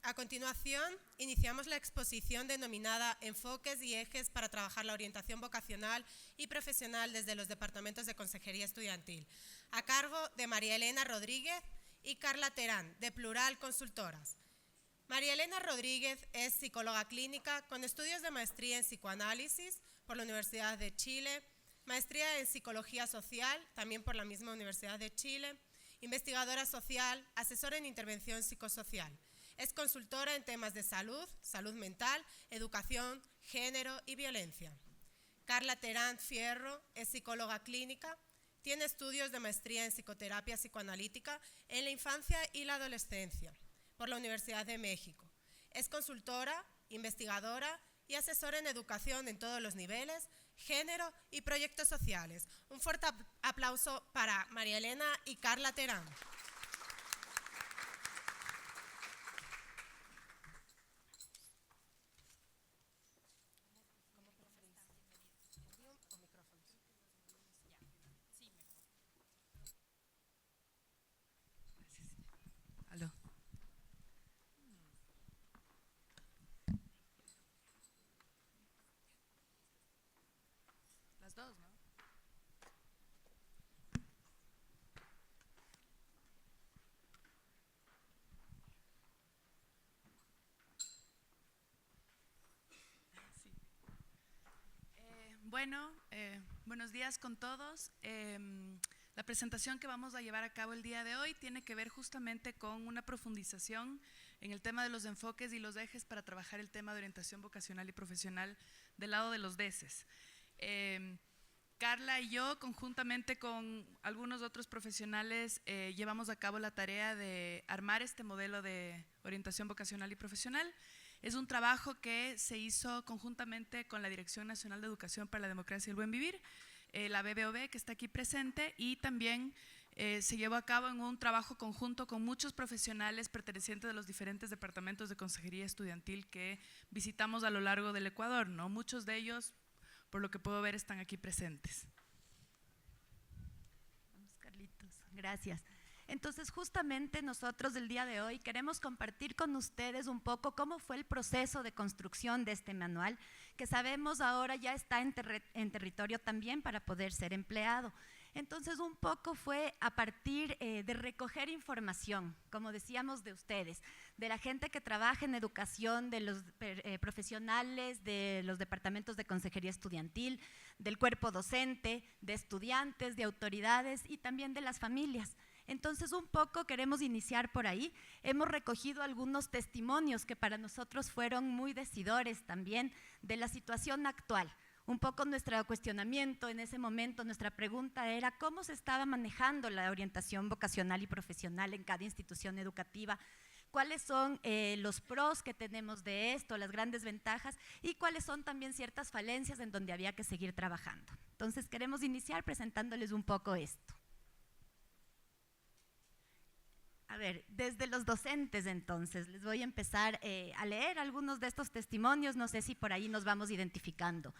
A continuación, iniciamos la exposición denominada Enfoques y ejes para trabajar la orientación vocacional y profesional desde los departamentos de Consejería Estudiantil, a cargo de María Elena Rodríguez y Carla Terán, de Plural Consultoras. María Elena Rodríguez es psicóloga clínica con estudios de maestría en psicoanálisis por la Universidad de Chile, maestría en psicología social, también por la misma Universidad de Chile, investigadora social, asesora en intervención psicosocial. Es consultora en temas de salud, salud mental, educación, género y violencia. Carla Terán Fierro es psicóloga clínica, tiene estudios de maestría en psicoterapia psicoanalítica en la infancia y la adolescencia por la Universidad de México. Es consultora, investigadora y asesora en educación en todos los niveles, género y proyectos sociales. Un fuerte aplauso para María Elena y Carla Terán. Aló. Las dos, ¿no? Sí. Buenos días con todos. La presentación que vamos a llevar a cabo el día de hoy tiene que ver justamente con una profundización en el tema de los enfoques y los ejes para trabajar el tema de orientación vocacional y profesional del lado de los DESES. Carla y yo, conjuntamente con algunos otros profesionales, llevamos a cabo la tarea de armar este modelo de orientación vocacional y profesional. Es un trabajo que se hizo conjuntamente con la Dirección Nacional de Educación para la Democracia y el Buen Vivir, la BBOB, que está aquí presente, y también se llevó a cabo en un trabajo conjunto con muchos profesionales pertenecientes de los diferentes departamentos de consejería estudiantil que visitamos a lo largo del Ecuador, ¿no? Muchos de ellos, por lo que puedo ver, están aquí presentes. Vamos, Carlitos, gracias. Entonces, justamente nosotros el día de hoy queremos compartir con ustedes un poco cómo fue el proceso de construcción de este manual, que sabemos ahora ya está en territorio también para poder ser empleado. Entonces, un poco fue a partir de recoger información, como decíamos, de ustedes, de la gente que trabaja en educación, de los profesionales, de los departamentos de consejería estudiantil, del cuerpo docente, de estudiantes, de autoridades y también de las familias. Entonces, un poco queremos iniciar por ahí. Hemos recogido algunos testimonios que para nosotros fueron muy decidores también de la situación actual. Un poco nuestro cuestionamiento en ese momento, nuestra pregunta era cómo se estaba manejando la orientación vocacional y profesional en cada institución educativa, cuáles son los pros que tenemos de esto, las grandes ventajas y cuáles son también ciertas falencias en donde había que seguir trabajando. Entonces, queremos iniciar presentándoles un poco esto. A ver, desde los docentes entonces, les voy a empezar a leer algunos de estos testimonios, no sé si por ahí nos vamos identificando.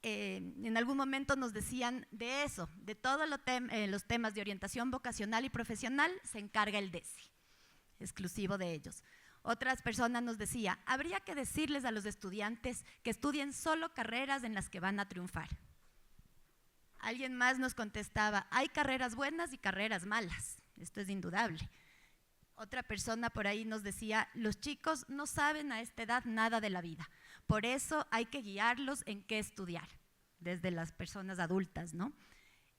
En algún momento nos decían de eso, de todos los temas de orientación vocacional y profesional se encarga el DESE, exclusivo de ellos. Otras personas nos decían, habría que decirles a los estudiantes que estudien solo carreras en las que van a triunfar. Alguien más nos contestaba, hay carreras buenas y carreras malas, esto es indudable. Otra persona por ahí nos decía, los chicos no saben a esta edad nada de la vida, por eso hay que guiarlos en qué estudiar, desde las personas adultas, ¿no?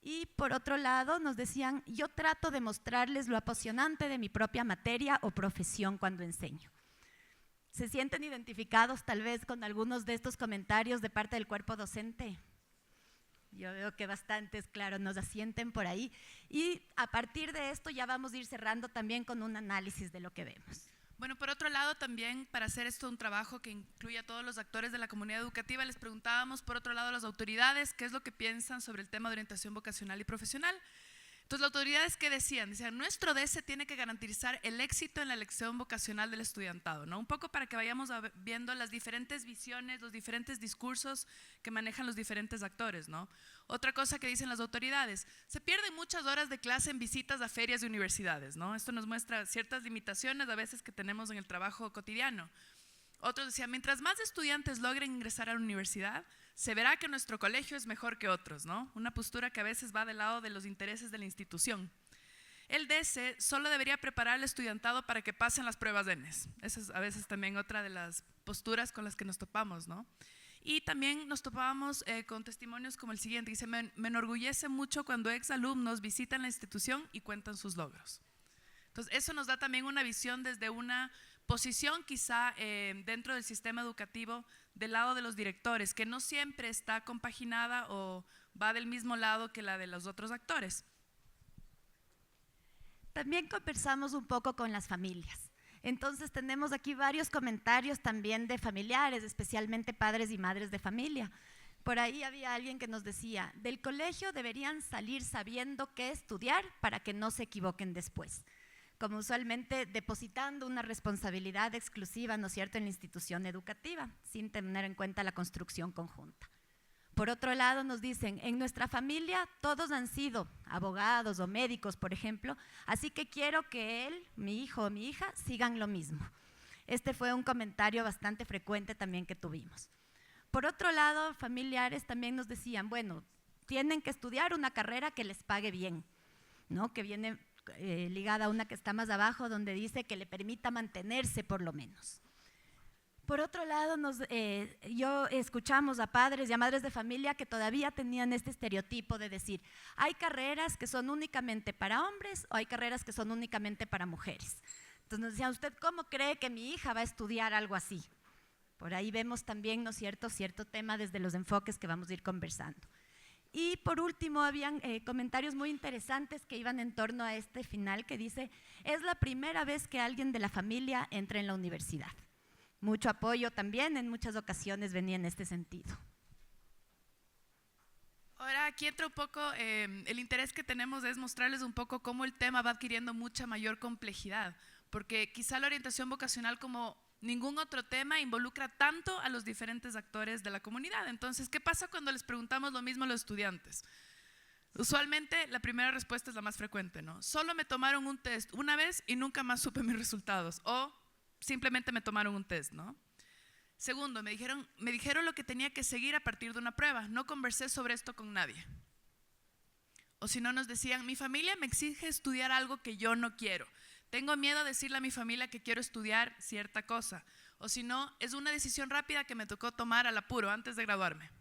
Y por otro lado nos decían, yo trato de mostrarles lo apasionante de mi propia materia o profesión cuando enseño. ¿Se sienten identificados tal vez con algunos de estos comentarios de parte del cuerpo docente? Yo veo que bastantes, claro, nos asienten por ahí. Y a partir de esto ya vamos a ir cerrando también con un análisis de lo que vemos. Bueno, por otro lado también, para hacer esto un trabajo que incluya a todos los actores de la comunidad educativa, les preguntábamos por otro lado a las autoridades qué es lo que piensan sobre el tema de orientación vocacional y profesional. Entonces, las autoridades, ¿qué decían? Decían, nuestro DS tiene que garantizar el éxito en la elección vocacional del estudiantado, ¿no? Un poco para que vayamos viendo las diferentes visiones, los diferentes discursos que manejan los diferentes actores, ¿no? Otra cosa que dicen las autoridades, se pierden muchas horas de clase en visitas a ferias de universidades, ¿no? Esto nos muestra ciertas limitaciones a veces que tenemos en el trabajo cotidiano. Otros decían, mientras más estudiantes logren ingresar a la universidad, se verá que nuestro colegio es mejor que otros, ¿no? Una postura que a veces va del lado de los intereses de la institución. El DS solo debería preparar al estudiantado para que pasen las pruebas ENES. Esa es a veces también otra de las posturas con las que nos topamos, ¿no? Y también nos topábamos con testimonios como el siguiente, dice, me enorgullece mucho cuando exalumnos visitan la institución y cuentan sus logros. Entonces, eso nos da también una visión desde una posición quizá dentro del sistema educativo del lado de los directores, que no siempre está compaginada o va del mismo lado que la de los otros actores. También conversamos un poco con las familias. Entonces tenemos aquí varios comentarios también de familiares, especialmente padres y madres de familia. Por ahí había alguien que nos decía, del colegio deberían salir sabiendo qué estudiar para que no se equivoquen después, como usualmente depositando una responsabilidad exclusiva, ¿no es cierto?, en la institución educativa, sin tener en cuenta la construcción conjunta. Por otro lado, nos dicen, en nuestra familia todos han sido abogados o médicos, por ejemplo, así que quiero que él, mi hijo o mi hija, sigan lo mismo. Este fue un comentario bastante frecuente también que tuvimos. Por otro lado, familiares también nos decían, bueno, tienen que estudiar una carrera que les pague bien, ¿no?, que viene ligada a una que está más abajo, donde dice que le permita mantenerse por lo menos. Por otro lado, yo escuchamos a padres y a madres de familia que todavía tenían este estereotipo de decir, hay carreras que son únicamente para hombres o hay carreras que son únicamente para mujeres. Entonces nos decían, ¿usted cómo cree que mi hija va a estudiar algo así? Por ahí vemos también, ¿no es cierto?, cierto tema desde los enfoques que vamos a ir conversando. Y por último, habían comentarios muy interesantes que iban en torno a este final que dice, es la primera vez que alguien de la familia entra en la universidad. Mucho apoyo también, en muchas ocasiones venía en este sentido. Ahora aquí entra un poco, el interés que tenemos es mostrarles un poco cómo el tema va adquiriendo mucha mayor complejidad, porque quizá la orientación vocacional como ningún otro tema involucra tanto a los diferentes actores de la comunidad. Entonces, ¿qué pasa cuando les preguntamos lo mismo a los estudiantes? Usualmente la primera respuesta es la más frecuente, ¿no? Solo me tomaron un test una vez y nunca más supe mis resultados, o simplemente me tomaron un test, ¿no? Segundo, me dijeron lo que tenía que seguir a partir de una prueba, no conversé sobre esto con nadie. O si no, nos decían, mi familia me exige estudiar algo que yo no quiero. Tengo miedo a decirle a mi familia que quiero estudiar cierta cosa. O si no, es una decisión rápida que me tocó tomar al apuro antes de graduarme.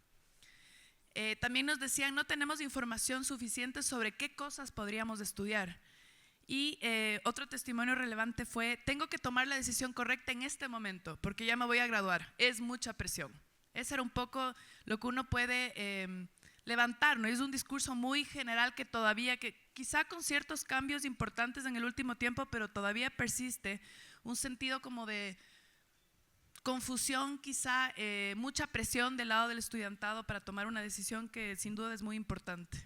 También nos decían, no tenemos información suficiente sobre qué cosas podríamos estudiar. Y otro testimonio relevante fue, tengo que tomar la decisión correcta en este momento, porque ya me voy a graduar, es mucha presión. Ese era un poco lo que uno puede levantar, ¿no? Es un discurso muy general que todavía, que quizá con ciertos cambios importantes en el último tiempo, pero todavía persiste un sentido como de confusión, quizá mucha presión del lado del estudiantado para tomar una decisión que sin duda es muy importante.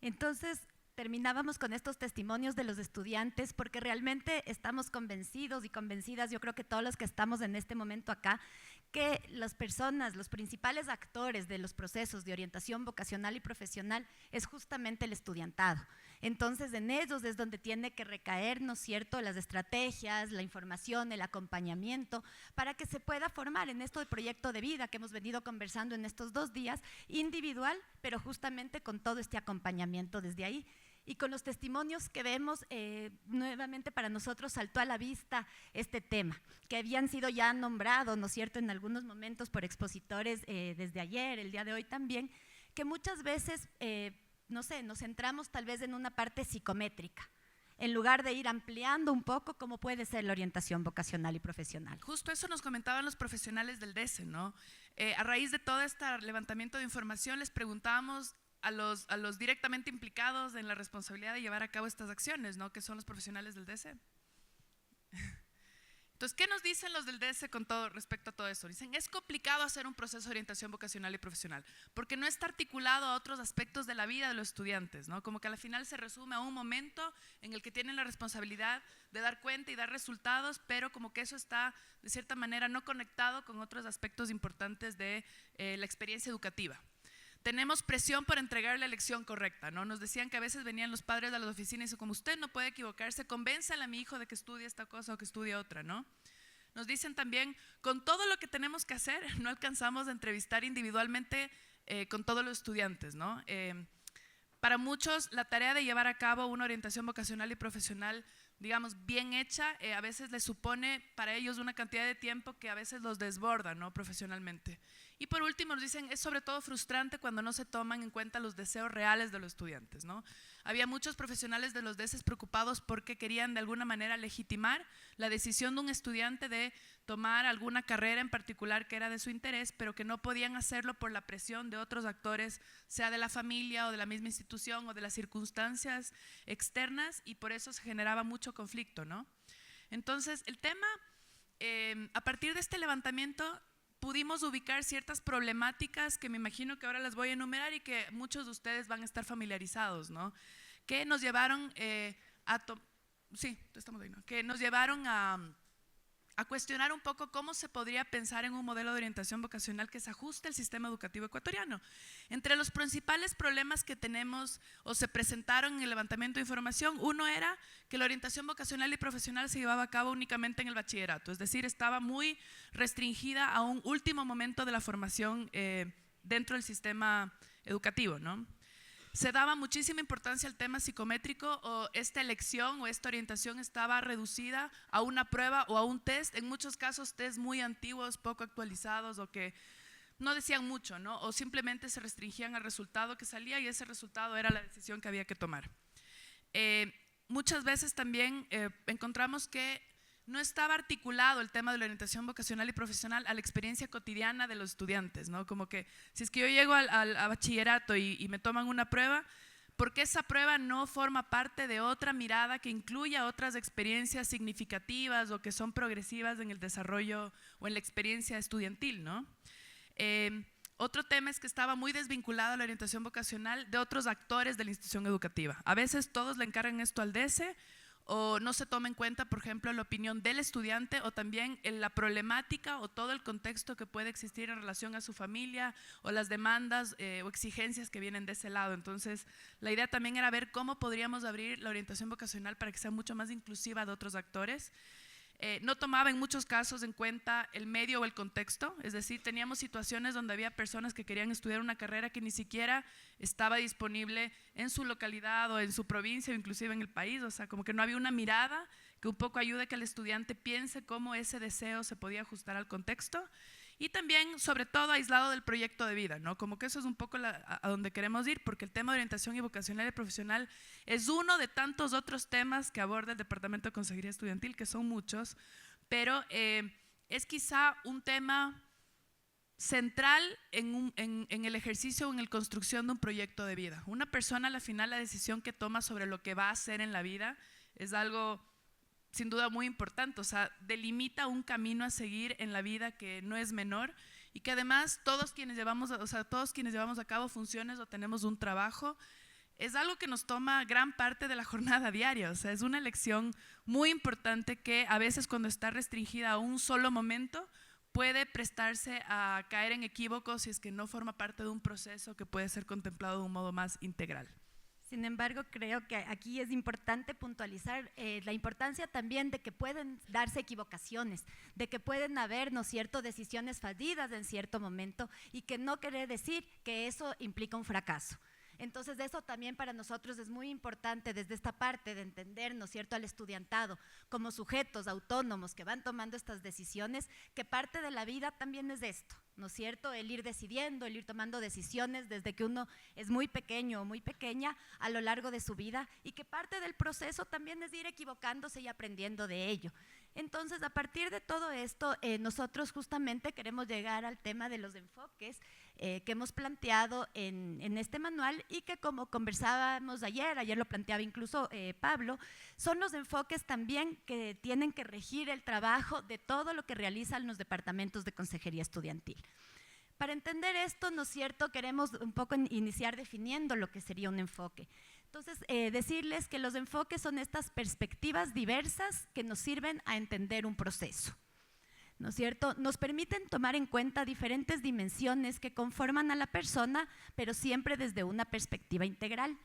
Entonces, terminábamos con estos testimonios de los estudiantes porque realmente estamos convencidos y convencidas, yo creo que todos los que estamos en este momento acá, que las personas, los principales actores de los procesos de orientación vocacional y profesional es justamente el estudiantado. Entonces, en ellos es donde tiene que recaer, ¿no es cierto?, las estrategias, la información, el acompañamiento, para que se pueda formar en esto de proyecto de vida que hemos venido conversando en estos 2 días, individual, pero justamente con todo este acompañamiento desde ahí. Y con los testimonios que vemos, nuevamente para nosotros saltó a la vista este tema, que habían sido ya nombrados, ¿no es cierto?, en algunos momentos por expositores desde ayer, el día de hoy también, que muchas veces, no sé, nos centramos tal vez en una parte psicométrica, en lugar de ir ampliando un poco cómo puede ser la orientación vocacional y profesional. Justo eso nos comentaban los profesionales del DS, ¿no? A raíz de todo este levantamiento de información les preguntábamos a los directamente implicados en la responsabilidad de llevar a cabo estas acciones, ¿no?, que son los profesionales del DS. Entonces, ¿qué nos dicen los del DS con todo respecto a todo esto? Dicen, es complicado hacer un proceso de orientación vocacional y profesional, porque no está articulado a otros aspectos de la vida de los estudiantes, ¿no? Como que al final se resume a un momento en el que tienen la responsabilidad de dar cuenta y dar resultados, pero como que eso está, de cierta manera, no conectado con otros aspectos importantes de la experiencia educativa. Tenemos presión por entregar la lección correcta, ¿no? Nos decían que a veces venían los padres de las oficinas y dicen, como usted no puede equivocarse, convénzale a mi hijo de que estudie esta cosa o que estudie otra, ¿no? Nos dicen también, con todo lo que tenemos que hacer, no alcanzamos a entrevistar individualmente con todos los estudiantes, ¿no? Para muchos, la tarea de llevar a cabo una orientación vocacional y profesional, digamos, bien hecha, a veces les supone para ellos una cantidad de tiempo que a veces los desborda, ¿no? Profesionalmente. Y por último nos dicen, es sobre todo frustrante cuando no se toman en cuenta los deseos reales de los estudiantes, ¿no? Había muchos profesionales de los DESES preocupados porque querían de alguna manera legitimar la decisión de un estudiante de tomar alguna carrera en particular que era de su interés, pero que no podían hacerlo por la presión de otros actores, sea de la familia o de la misma institución o de las circunstancias externas, y por eso se generaba mucho conflicto, ¿no? Entonces, el tema, a partir de este levantamiento, pudimos ubicar ciertas problemáticas que me imagino que ahora las voy a enumerar y que muchos de ustedes van a estar familiarizados, ¿no? Que nos llevaron que nos llevaron a cuestionar un poco cómo se podría pensar en un modelo de orientación vocacional que se ajuste al sistema educativo ecuatoriano. Entre los principales problemas que tenemos o se presentaron en el levantamiento de información, uno era que la orientación vocacional y profesional se llevaba a cabo únicamente en el bachillerato, es decir, estaba muy restringida a un último momento de la formación dentro del sistema educativo, ¿no? Se daba muchísima importancia al tema psicométrico, o esta elección o esta orientación estaba reducida a una prueba o a un test, en muchos casos test muy antiguos, poco actualizados o que no decían mucho, ¿no? O simplemente se restringían al resultado que salía y ese resultado era la decisión que había que tomar. Muchas veces también encontramos que no estaba articulado el tema de la orientación vocacional y profesional a la experiencia cotidiana de los estudiantes, ¿no? Como que si es que yo llego a bachillerato y me toman una prueba, ¿por qué esa prueba no forma parte de otra mirada que incluya otras experiencias significativas o que son progresivas en el desarrollo o en la experiencia estudiantil, ¿no? Otro tema es que estaba muy desvinculado a la orientación vocacional de otros actores de la institución educativa. A veces todos le encargan esto al DESE, o no se toma en cuenta, por ejemplo, la opinión del estudiante o también la problemática o todo el contexto que puede existir en relación a su familia o las demandas o exigencias que vienen de ese lado. Entonces, la idea también era ver cómo podríamos abrir la orientación vocacional para que sea mucho más inclusiva de otros actores. No tomaba en muchos casos en cuenta el medio o el contexto, es decir, teníamos situaciones donde había personas que querían estudiar una carrera que ni siquiera estaba disponible en su localidad o en su provincia o inclusive en el país, o sea, como que no había una mirada que un poco ayude a que el estudiante piense cómo ese deseo se podía ajustar al contexto. Y también, sobre todo, aislado del proyecto de vida, ¿no? Como que eso es un poco a donde queremos ir, porque el tema de orientación y vocacional y profesional es uno de tantos otros temas que aborda el Departamento de Consejería Estudiantil, que son muchos, pero es quizá un tema central en el ejercicio o en la construcción de un proyecto de vida. Una persona, al final, la decisión que toma sobre lo que va a hacer en la vida es algo sin duda muy importante, o sea, delimita un camino a seguir en la vida que no es menor y que además todos quienes llevamos a cabo funciones o tenemos un trabajo, es algo que nos toma gran parte de la jornada diaria, o sea, es una elección muy importante que a veces cuando está restringida a un solo momento puede prestarse a caer en equívocos si es que no forma parte de un proceso que puede ser contemplado de un modo más integral. Sin embargo, creo que aquí es importante puntualizar la importancia también de que pueden darse equivocaciones, de que pueden haber, ¿no es cierto?, decisiones fallidas en cierto momento y que no quiere decir que eso implica un fracaso. Entonces, eso también para nosotros es muy importante desde esta parte de entender, ¿no es cierto?, al estudiantado como sujetos autónomos que van tomando estas decisiones, que parte de la vida también es esto, ¿no es cierto?, el ir decidiendo, el ir tomando decisiones desde que uno es muy pequeño o muy pequeña a lo largo de su vida y que parte del proceso también es ir equivocándose y aprendiendo de ello. Entonces, a partir de todo esto, nosotros justamente queremos llegar al tema de los enfoques que hemos planteado en este manual y que, como conversábamos ayer lo planteaba incluso Pablo, son los enfoques también que tienen que regir el trabajo de todo lo que realizan los departamentos de consejería estudiantil. Para entender esto, ¿no es cierto?, queremos un poco iniciar definiendo lo que sería un enfoque. Entonces, decirles que los enfoques son estas perspectivas diversas que nos sirven a entender un proceso, ¿no es cierto? Nos permiten tomar en cuenta diferentes dimensiones que conforman a la persona, pero siempre desde una perspectiva integral.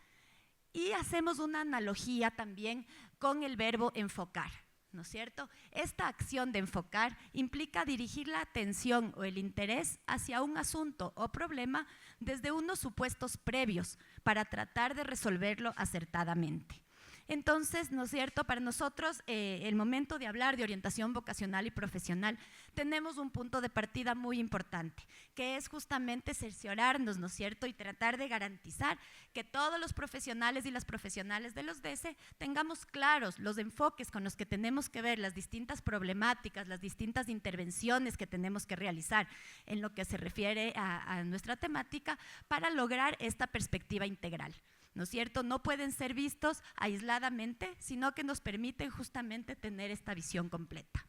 Y hacemos una analogía también con el verbo enfocar, ¿no es cierto? Esta acción de enfocar implica dirigir la atención o el interés hacia un asunto o problema desde unos supuestos previos para tratar de resolverlo acertadamente. Entonces, ¿no es cierto?, para nosotros el momento de hablar de orientación vocacional y profesional tenemos un punto de partida muy importante, que es justamente cerciorarnos, ¿no es cierto?, y tratar de garantizar que todos los profesionales y las profesionales de los DESE tengamos claros los enfoques con los que tenemos que ver las distintas problemáticas, las distintas intervenciones que tenemos que realizar en lo que se refiere a nuestra temática para lograr esta perspectiva integral, ¿no es cierto? No pueden ser vistos aisladamente, sino que nos permiten justamente tener esta visión completa.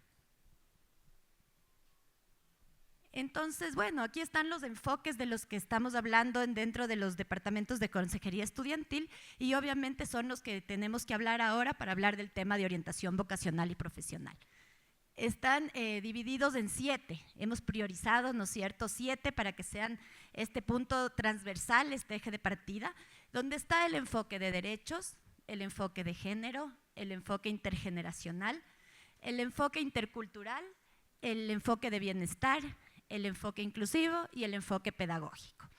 Entonces, bueno, aquí están los enfoques de los que estamos hablando dentro de los departamentos de consejería estudiantil y obviamente son los que tenemos que hablar ahora para hablar del tema de orientación vocacional y profesional. Están divididos en 7, hemos priorizado, ¿no es cierto?, 7 para que sean este punto transversal, este eje de partida, donde está el enfoque de derechos, el enfoque de género, el enfoque intergeneracional, el enfoque intercultural, el enfoque de bienestar, el enfoque inclusivo y el enfoque pedagógico.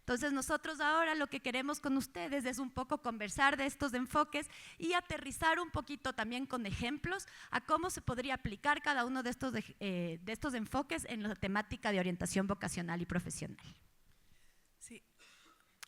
Entonces nosotros ahora lo que queremos con ustedes es un poco conversar de estos enfoques y aterrizar un poquito también con ejemplos a cómo se podría aplicar cada uno de estos enfoques en la temática de orientación vocacional y profesional. Sí.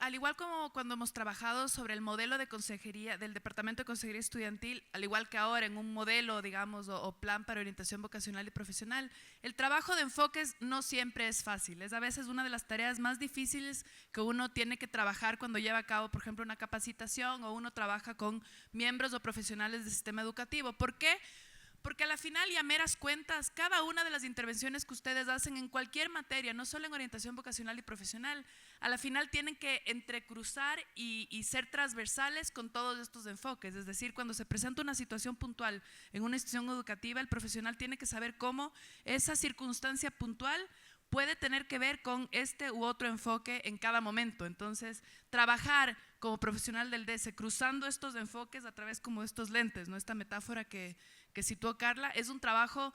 Al igual como cuando hemos trabajado sobre el modelo de consejería del Departamento de Consejería Estudiantil, al igual que ahora en un modelo, digamos, o plan para orientación vocacional y profesional, el trabajo de enfoques no siempre es fácil. Es a veces una de las tareas más difíciles que uno tiene que trabajar cuando lleva a cabo, por ejemplo, una capacitación o uno trabaja con miembros o profesionales del sistema educativo. ¿Por qué? Porque a la final y a meras cuentas, cada una de las intervenciones que ustedes hacen en cualquier materia, no solo en orientación vocacional y profesional, a la final tienen que entrecruzar y ser transversales con todos estos enfoques. Es decir, cuando se presenta una situación puntual en una institución educativa, el profesional tiene que saber cómo esa circunstancia puntual puede tener que ver con este u otro enfoque en cada momento. Entonces, trabajar como profesional del DESE cruzando estos enfoques a través como de estos lentes, ¿no? Esta metáfora que situó Carla, es un trabajo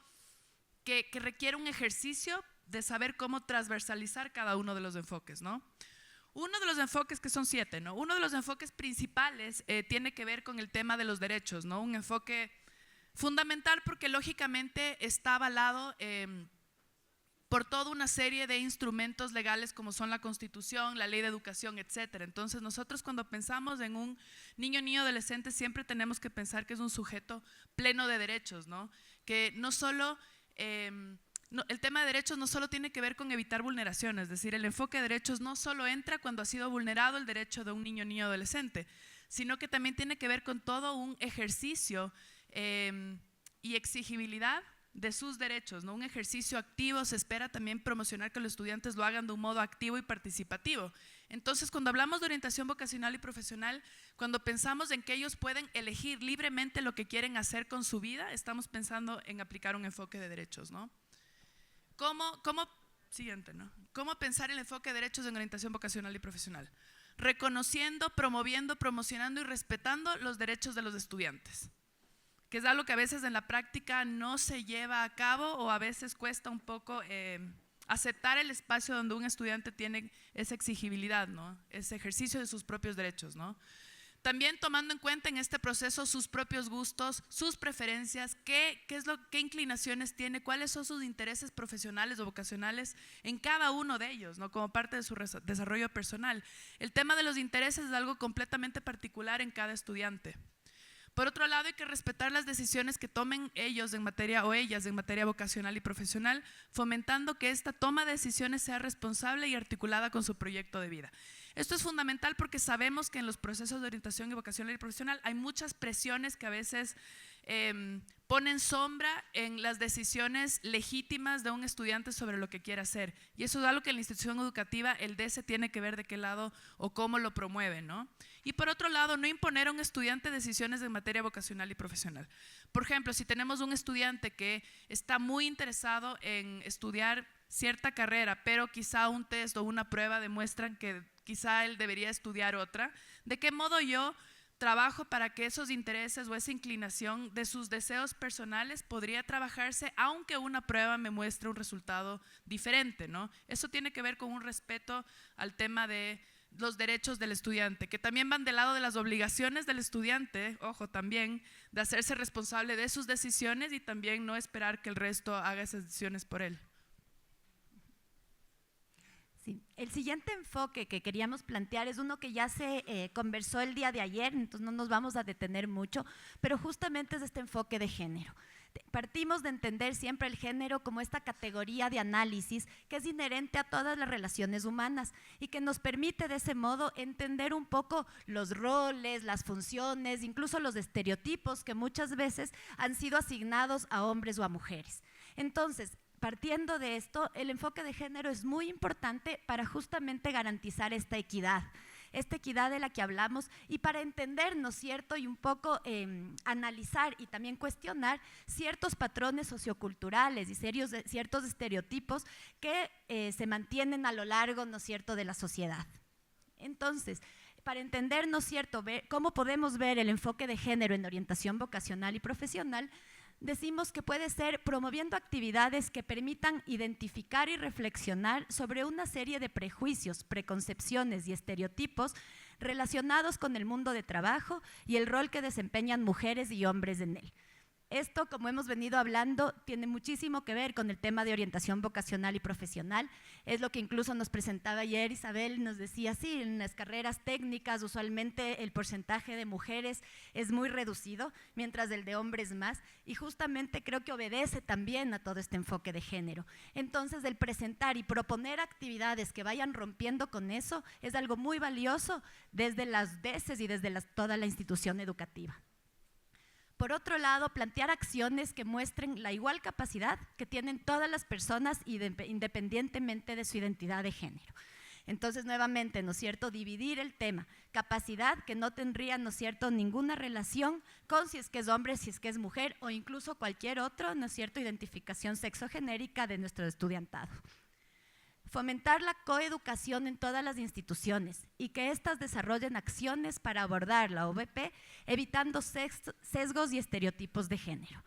que requiere un ejercicio de saber cómo transversalizar cada uno de los enfoques, ¿no? Uno de los enfoques, que son 7, ¿no? Uno de los enfoques principales tiene que ver con el tema de los derechos, ¿no? Un enfoque fundamental porque lógicamente está avalado por toda una serie de instrumentos legales como son la Constitución, la Ley de Educación, etcétera. Entonces nosotros cuando pensamos en un niño adolescente siempre tenemos que pensar que es un sujeto pleno de derechos, ¿no? Que no solo, el tema de derechos no solo tiene que ver con evitar vulneraciones, es decir, el enfoque de derechos no solo entra cuando ha sido vulnerado el derecho de un niño adolescente, sino que también tiene que ver con todo un ejercicio y exigibilidad de sus derechos, ¿no? Un ejercicio activo. Se espera también promocionar que los estudiantes lo hagan de un modo activo y participativo. Entonces, cuando hablamos de orientación vocacional y profesional, cuando pensamos en que ellos pueden elegir libremente lo que quieren hacer con su vida, estamos pensando en aplicar un enfoque de derechos, ¿no? Siguiente, ¿no? ¿Cómo pensar el enfoque de derechos en orientación vocacional y profesional? Reconociendo, promoviendo, promocionando y respetando los derechos de los estudiantes, que es algo que a veces en la práctica no se lleva a cabo o a veces cuesta un poco aceptar el espacio donde un estudiante tiene esa exigibilidad, ¿no? Ese ejercicio de sus propios derechos, ¿no? También tomando en cuenta en este proceso sus propios gustos, sus preferencias, qué inclinaciones tiene, cuáles son sus intereses profesionales o vocacionales en cada uno de ellos, ¿no? Como parte de su desarrollo personal. El tema de los intereses es algo completamente particular en cada estudiante. Por otro lado, hay que respetar las decisiones que tomen ellos en materia o ellas en materia vocacional y profesional, fomentando que esta toma de decisiones sea responsable y articulada con su proyecto de vida. Esto es fundamental porque sabemos que en los procesos de orientación vocacional y profesional hay muchas presiones que a veces ponen sombra en las decisiones legítimas de un estudiante sobre lo que quiere hacer. Y eso es algo que en la institución educativa el DC tiene que ver de qué lado o cómo lo promueve, ¿no? Y por otro lado, no imponer a un estudiante decisiones en materia vocacional y profesional. Por ejemplo, si tenemos un estudiante que está muy interesado en estudiar cierta carrera, pero quizá un test o una prueba demuestran que quizá él debería estudiar otra, ¿de qué modo yo trabajo para que esos intereses o esa inclinación de sus deseos personales podría trabajarse aunque una prueba me muestre un resultado diferente, ¿no? Eso tiene que ver con un respeto al tema de los derechos del estudiante, que también van del lado de las obligaciones del estudiante, ojo, también de hacerse responsable de sus decisiones y también no esperar que el resto haga esas decisiones por él. Sí. El siguiente enfoque que queríamos plantear es uno que ya se conversó el día de ayer, entonces no nos vamos a detener mucho, pero justamente es este enfoque de género. Partimos de entender siempre el género como esta categoría de análisis que es inherente a todas las relaciones humanas y que nos permite de ese modo entender un poco los roles, las funciones, incluso los estereotipos que muchas veces han sido asignados a hombres o a mujeres. Entonces, partiendo de esto, el enfoque de género es muy importante para justamente garantizar esta equidad de la que hablamos y para entender, ¿no es cierto?, y un poco analizar y también cuestionar ciertos patrones socioculturales y ciertos estereotipos que se mantienen a lo largo, ¿no es cierto?, de la sociedad. Entonces, para entender, ¿no es cierto?, cómo podemos ver el enfoque de género en orientación vocacional y profesional, decimos que puede ser promoviendo actividades que permitan identificar y reflexionar sobre una serie de prejuicios, preconcepciones y estereotipos relacionados con el mundo de trabajo y el rol que desempeñan mujeres y hombres en él. Esto, como hemos venido hablando, tiene muchísimo que ver con el tema de orientación vocacional y profesional. Es lo que incluso nos presentaba ayer Isabel, nos decía, sí, en las carreras técnicas usualmente el porcentaje de mujeres es muy reducido, mientras el de hombres más, y justamente creo que obedece también a todo este enfoque de género. Entonces, el presentar y proponer actividades que vayan rompiendo con eso es algo muy valioso desde las DECES y desde toda la institución educativa. Por otro lado, plantear acciones que muestren la igual capacidad que tienen todas las personas independientemente de su identidad de género. Entonces, nuevamente, ¿no es cierto?, dividir el tema, capacidad que no tendría, ¿no es cierto?, ninguna relación con si es que es hombre, si es que es mujer o incluso cualquier otro, ¿no es cierto?, identificación sexogenérica de nuestro estudiantado. Fomentar la coeducación en todas las instituciones y que éstas desarrollen acciones para abordar la OVP, evitando sesgos y estereotipos de género.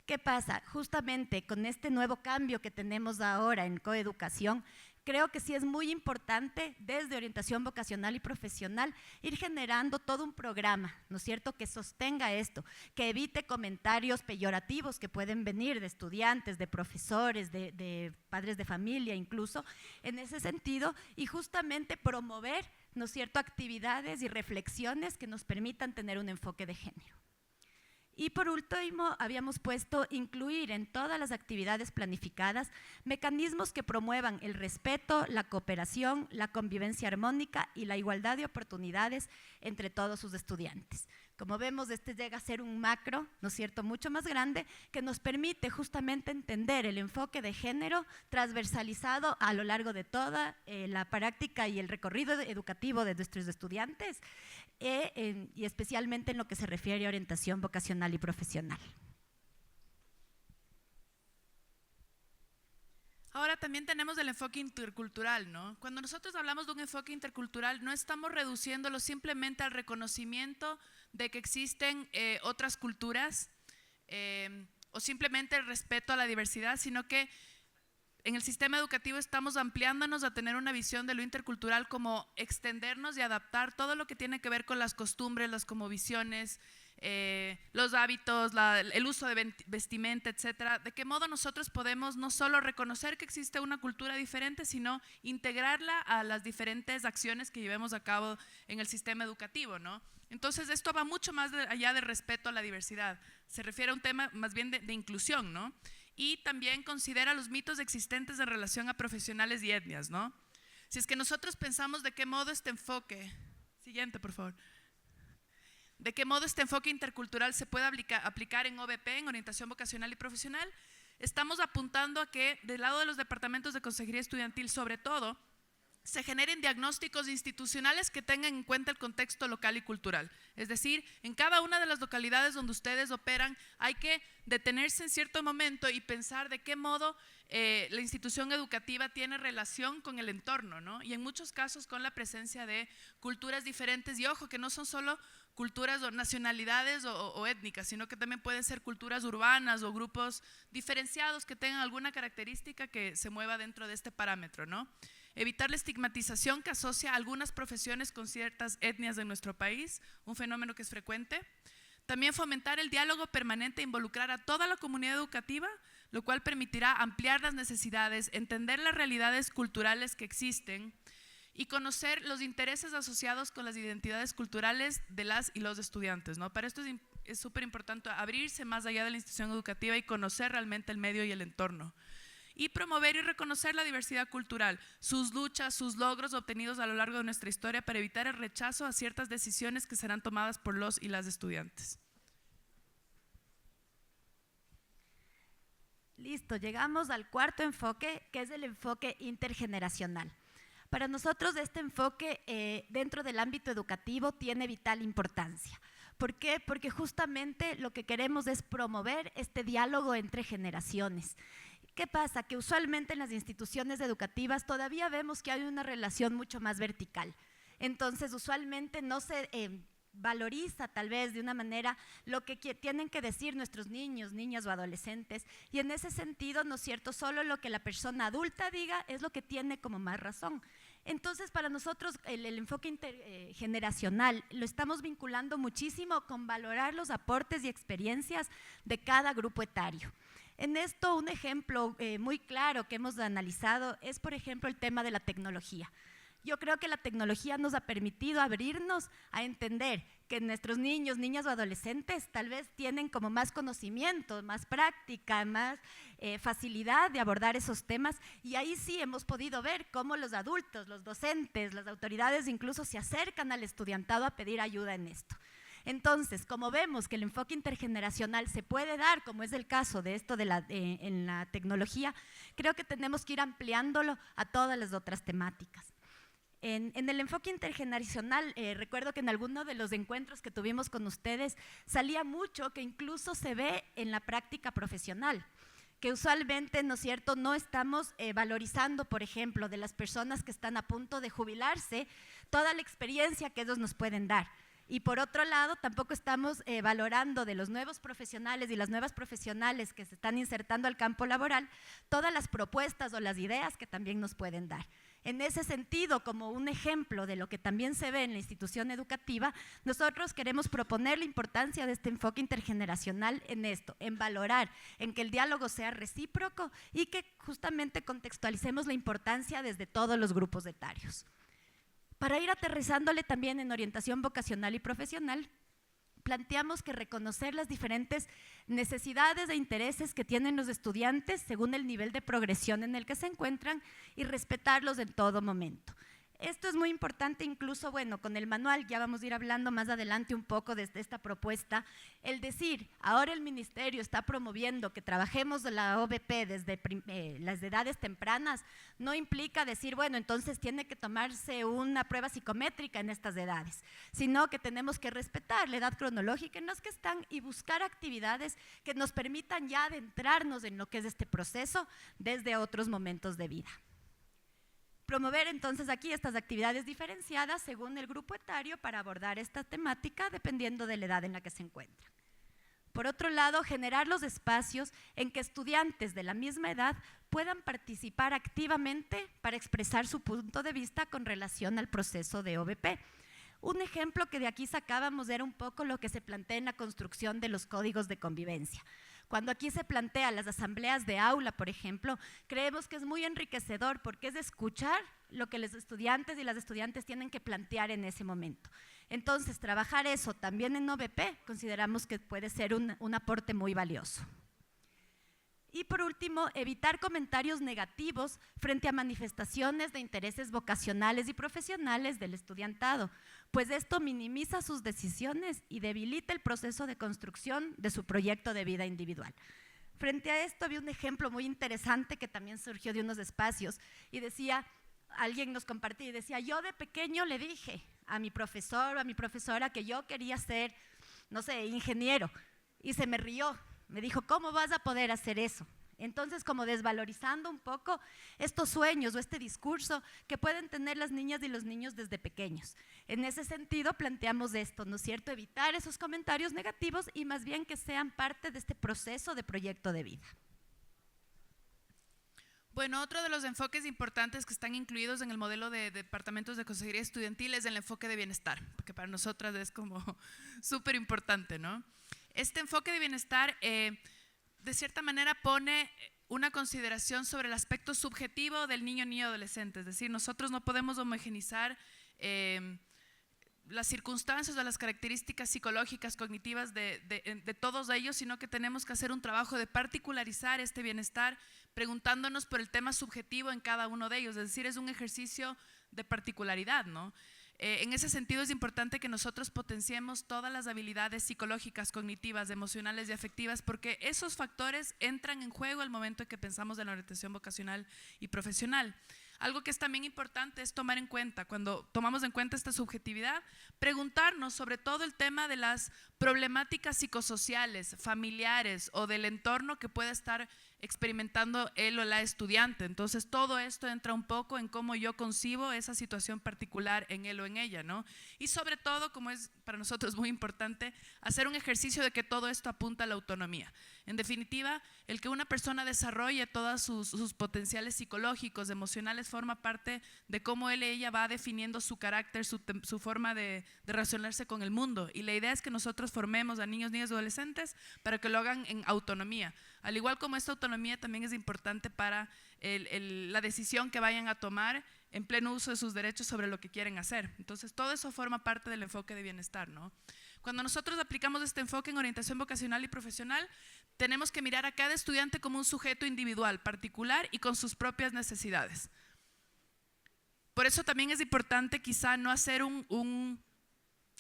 ¿Qué pasa? Justamente con este nuevo cambio que tenemos ahora en coeducación, creo que sí es muy importante desde orientación vocacional y profesional ir generando todo un programa, ¿no es cierto?, que sostenga esto, que evite comentarios peyorativos que pueden venir de estudiantes, de profesores, de padres de familia incluso, en ese sentido, y justamente promover, ¿no es cierto?, actividades y reflexiones que nos permitan tener un enfoque de género. Y por último, habíamos puesto incluir en todas las actividades planificadas mecanismos que promuevan el respeto, la cooperación, la convivencia armónica y la igualdad de oportunidades entre todos sus estudiantes. Como vemos, este llega a ser un macro, ¿no es cierto?, mucho más grande, que nos permite justamente entender el enfoque de género transversalizado a lo largo de toda la práctica y el recorrido educativo de nuestros estudiantes, y especialmente en lo que se refiere a orientación vocacional y profesional. Ahora también tenemos el enfoque intercultural, ¿no? Cuando nosotros hablamos de un enfoque intercultural, no estamos reduciéndolo simplemente al reconocimiento de que existen otras culturas o simplemente el respeto a la diversidad, sino que en el sistema educativo estamos ampliándonos a tener una visión de lo intercultural como extendernos y adaptar todo lo que tiene que ver con las costumbres, las cosmovisiones, los hábitos, el uso de vestimenta, etcétera. De qué modo nosotros podemos no solo reconocer que existe una cultura diferente, sino integrarla a las diferentes acciones que llevemos a cabo en el sistema educativo, ¿no? Entonces, esto va mucho más allá de respeto a la diversidad. Se refiere a un tema más bien de inclusión, ¿no? Y también considera los mitos existentes en relación a profesionales y etnias, ¿no? Si es que nosotros pensamos de qué modo este enfoque, siguiente por favor, de qué modo este enfoque intercultural se puede aplicar en OVP, en orientación vocacional y profesional, estamos apuntando a que del lado de los departamentos de consejería estudiantil sobre todo, se generen diagnósticos institucionales que tengan en cuenta el contexto local y cultural. Es decir, en cada una de las localidades donde ustedes operan hay que detenerse en cierto momento y pensar de qué modo la institución educativa tiene relación con el entorno, ¿no? Y en muchos casos con la presencia de culturas diferentes, y ojo, que no son solo culturas o nacionalidades o étnicas, sino que también pueden ser culturas urbanas o grupos diferenciados que tengan alguna característica que se mueva dentro de este parámetro, ¿no? Evitar la estigmatización que asocia a algunas profesiones con ciertas etnias de nuestro país, un fenómeno que es frecuente. También fomentar el diálogo permanente e involucrar a toda la comunidad educativa, lo cual permitirá ampliar las necesidades, entender las realidades culturales que existen y conocer los intereses asociados con las identidades culturales de las y los estudiantes, ¿no? Para esto es súper importante abrirse más allá de la institución educativa y conocer realmente el medio y el entorno. Y promover y reconocer la diversidad cultural, sus luchas, sus logros obtenidos a lo largo de nuestra historia para evitar el rechazo a ciertas decisiones que serán tomadas por los y las estudiantes. Listo, llegamos al cuarto enfoque, que es el enfoque intergeneracional. Para nosotros este enfoque dentro del ámbito educativo tiene vital importancia. ¿Por qué? Porque justamente lo que queremos es promover este diálogo entre generaciones. ¿Qué pasa? Que usualmente en las instituciones educativas todavía vemos que hay una relación mucho más vertical. Entonces, usualmente no se valoriza tal vez de una manera lo que tienen que decir nuestros niños, niñas o adolescentes, y en ese sentido, ¿no es cierto?, solo lo que la persona adulta diga es lo que tiene como más razón. Entonces, para nosotros el enfoque intergeneracional lo estamos vinculando muchísimo con valorar los aportes y experiencias de cada grupo etario. En esto, un ejemplo muy claro que hemos analizado es, por ejemplo, el tema de la tecnología. Yo creo que la tecnología nos ha permitido abrirnos a entender que nuestros niños, niñas o adolescentes tal vez tienen como más conocimiento, más práctica, más facilidad de abordar esos temas, y ahí sí hemos podido ver cómo los adultos, los docentes, las autoridades incluso se acercan al estudiantado a pedir ayuda en esto. Entonces, como vemos que el enfoque intergeneracional se puede dar, como es el caso de esto en la tecnología, creo que tenemos que ir ampliándolo a todas las otras temáticas. En el enfoque intergeneracional, recuerdo que en alguno de los encuentros que tuvimos con ustedes salía mucho que incluso se ve en la práctica profesional, que usualmente, ¿no es cierto?, no estamos valorizando, por ejemplo, de las personas que están a punto de jubilarse, toda la experiencia que ellos nos pueden dar. Y por otro lado, tampoco estamos valorando de los nuevos profesionales y las nuevas profesionales que se están insertando al campo laboral, todas las propuestas o las ideas que también nos pueden dar. En ese sentido, como un ejemplo de lo que también se ve en la institución educativa, nosotros queremos proponer la importancia de este enfoque intergeneracional en esto, en valorar, en que el diálogo sea recíproco y que justamente contextualicemos la importancia desde todos los grupos etarios. Para ir aterrizándole también en orientación vocacional y profesional, planteamos que reconocer las diferentes necesidades e intereses que tienen los estudiantes según el nivel de progresión en el que se encuentran y respetarlos en todo momento. Esto es muy importante, incluso, bueno, con el manual, ya vamos a ir hablando más adelante un poco de esta propuesta, el decir, ahora el ministerio está promoviendo que trabajemos la OVP desde las edades tempranas, no implica decir, bueno, entonces tiene que tomarse una prueba psicométrica en estas edades, sino que tenemos que respetar la edad cronológica en las que están y buscar actividades que nos permitan ya adentrarnos en lo que es este proceso desde otros momentos de vida. Promover entonces aquí estas actividades diferenciadas según el grupo etario para abordar esta temática dependiendo de la edad en la que se encuentran. Por otro lado, generar los espacios en que estudiantes de la misma edad puedan participar activamente para expresar su punto de vista con relación al proceso de OVP. Un ejemplo que de aquí sacábamos era un poco lo que se plantea en la construcción de los códigos de convivencia. Cuando aquí se plantea las asambleas de aula, por ejemplo, creemos que es muy enriquecedor porque es escuchar lo que los estudiantes y las estudiantes tienen que plantear en ese momento. Entonces, trabajar eso también en OVP consideramos que puede ser un aporte muy valioso. Y por último, evitar comentarios negativos frente a manifestaciones de intereses vocacionales y profesionales del estudiantado, pues esto minimiza sus decisiones y debilita el proceso de construcción de su proyecto de vida individual. Frente a esto había un ejemplo muy interesante que también surgió de unos espacios y decía, alguien nos compartía y decía, yo de pequeño le dije a mi profesor o a mi profesora que yo quería ser, no sé, ingeniero, y se me rió. Me dijo, ¿cómo vas a poder hacer eso? Entonces, como desvalorizando un poco estos sueños o este discurso que pueden tener las niñas y los niños desde pequeños. En ese sentido, planteamos esto, ¿no es cierto? Evitar esos comentarios negativos y más bien que sean parte de este proceso de proyecto de vida. Bueno, otro de los enfoques importantes que están incluidos en el modelo de departamentos de consejería estudiantil es el enfoque de bienestar, porque para nosotras es como súper importante, ¿no? Este enfoque de bienestar, de cierta manera, pone una consideración sobre el aspecto subjetivo del niño y adolescente. Es decir, nosotros no podemos homogenizar las circunstancias o las características psicológicas, cognitivas de todos ellos, sino que tenemos que hacer un trabajo de particularizar este bienestar, preguntándonos por el tema subjetivo en cada uno de ellos. Es decir, es un ejercicio de particularidad, ¿no? En ese sentido es importante que nosotros potenciemos todas las habilidades psicológicas, cognitivas, emocionales y afectivas, porque esos factores entran en juego al momento en que pensamos en la orientación vocacional y profesional. Algo que es también importante es tomar en cuenta, cuando tomamos en cuenta esta subjetividad, preguntarnos sobre todo el tema de las problemáticas psicosociales, familiares o del entorno que pueda estar experimentando él o la estudiante. Entonces todo esto entra un poco en cómo yo concibo esa situación particular en él o en ella, ¿no? Y sobre todo, como es para nosotros muy importante, hacer un ejercicio de que todo esto apunta a la autonomía. En definitiva, el que una persona desarrolle todos sus potenciales psicológicos, emocionales, forma parte de cómo él o ella va definiendo su carácter, su forma de relacionarse con el mundo. Y la idea es que nosotros formemos a niños, niñas y adolescentes para que lo hagan en autonomía. Al igual como esta autonomía también es importante para la decisión que vayan a tomar en pleno uso de sus derechos sobre lo que quieren hacer. Entonces, todo eso forma parte del enfoque de bienestar, ¿no? Cuando nosotros aplicamos este enfoque en orientación vocacional y profesional, tenemos que mirar a cada estudiante como un sujeto individual, particular y con sus propias necesidades. Por eso también es importante quizá no hacer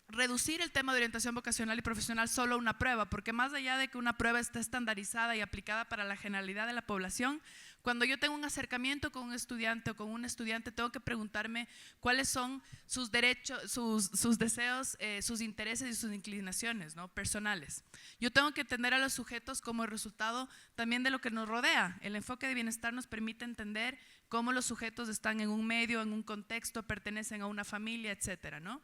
reducir el tema de orientación vocacional y profesional solo a una prueba, porque más allá de que una prueba esté estandarizada y aplicada para la generalidad de la población, cuando yo tengo un acercamiento con un estudiante o con una estudiante, tengo que preguntarme cuáles son sus derechos, sus deseos, sus intereses y sus inclinaciones, ¿no?, personales. Yo tengo que entender a los sujetos como el resultado también de lo que nos rodea. El enfoque de bienestar nos permite entender cómo los sujetos están en un medio, en un contexto, pertenecen a una familia, etcétera, ¿no?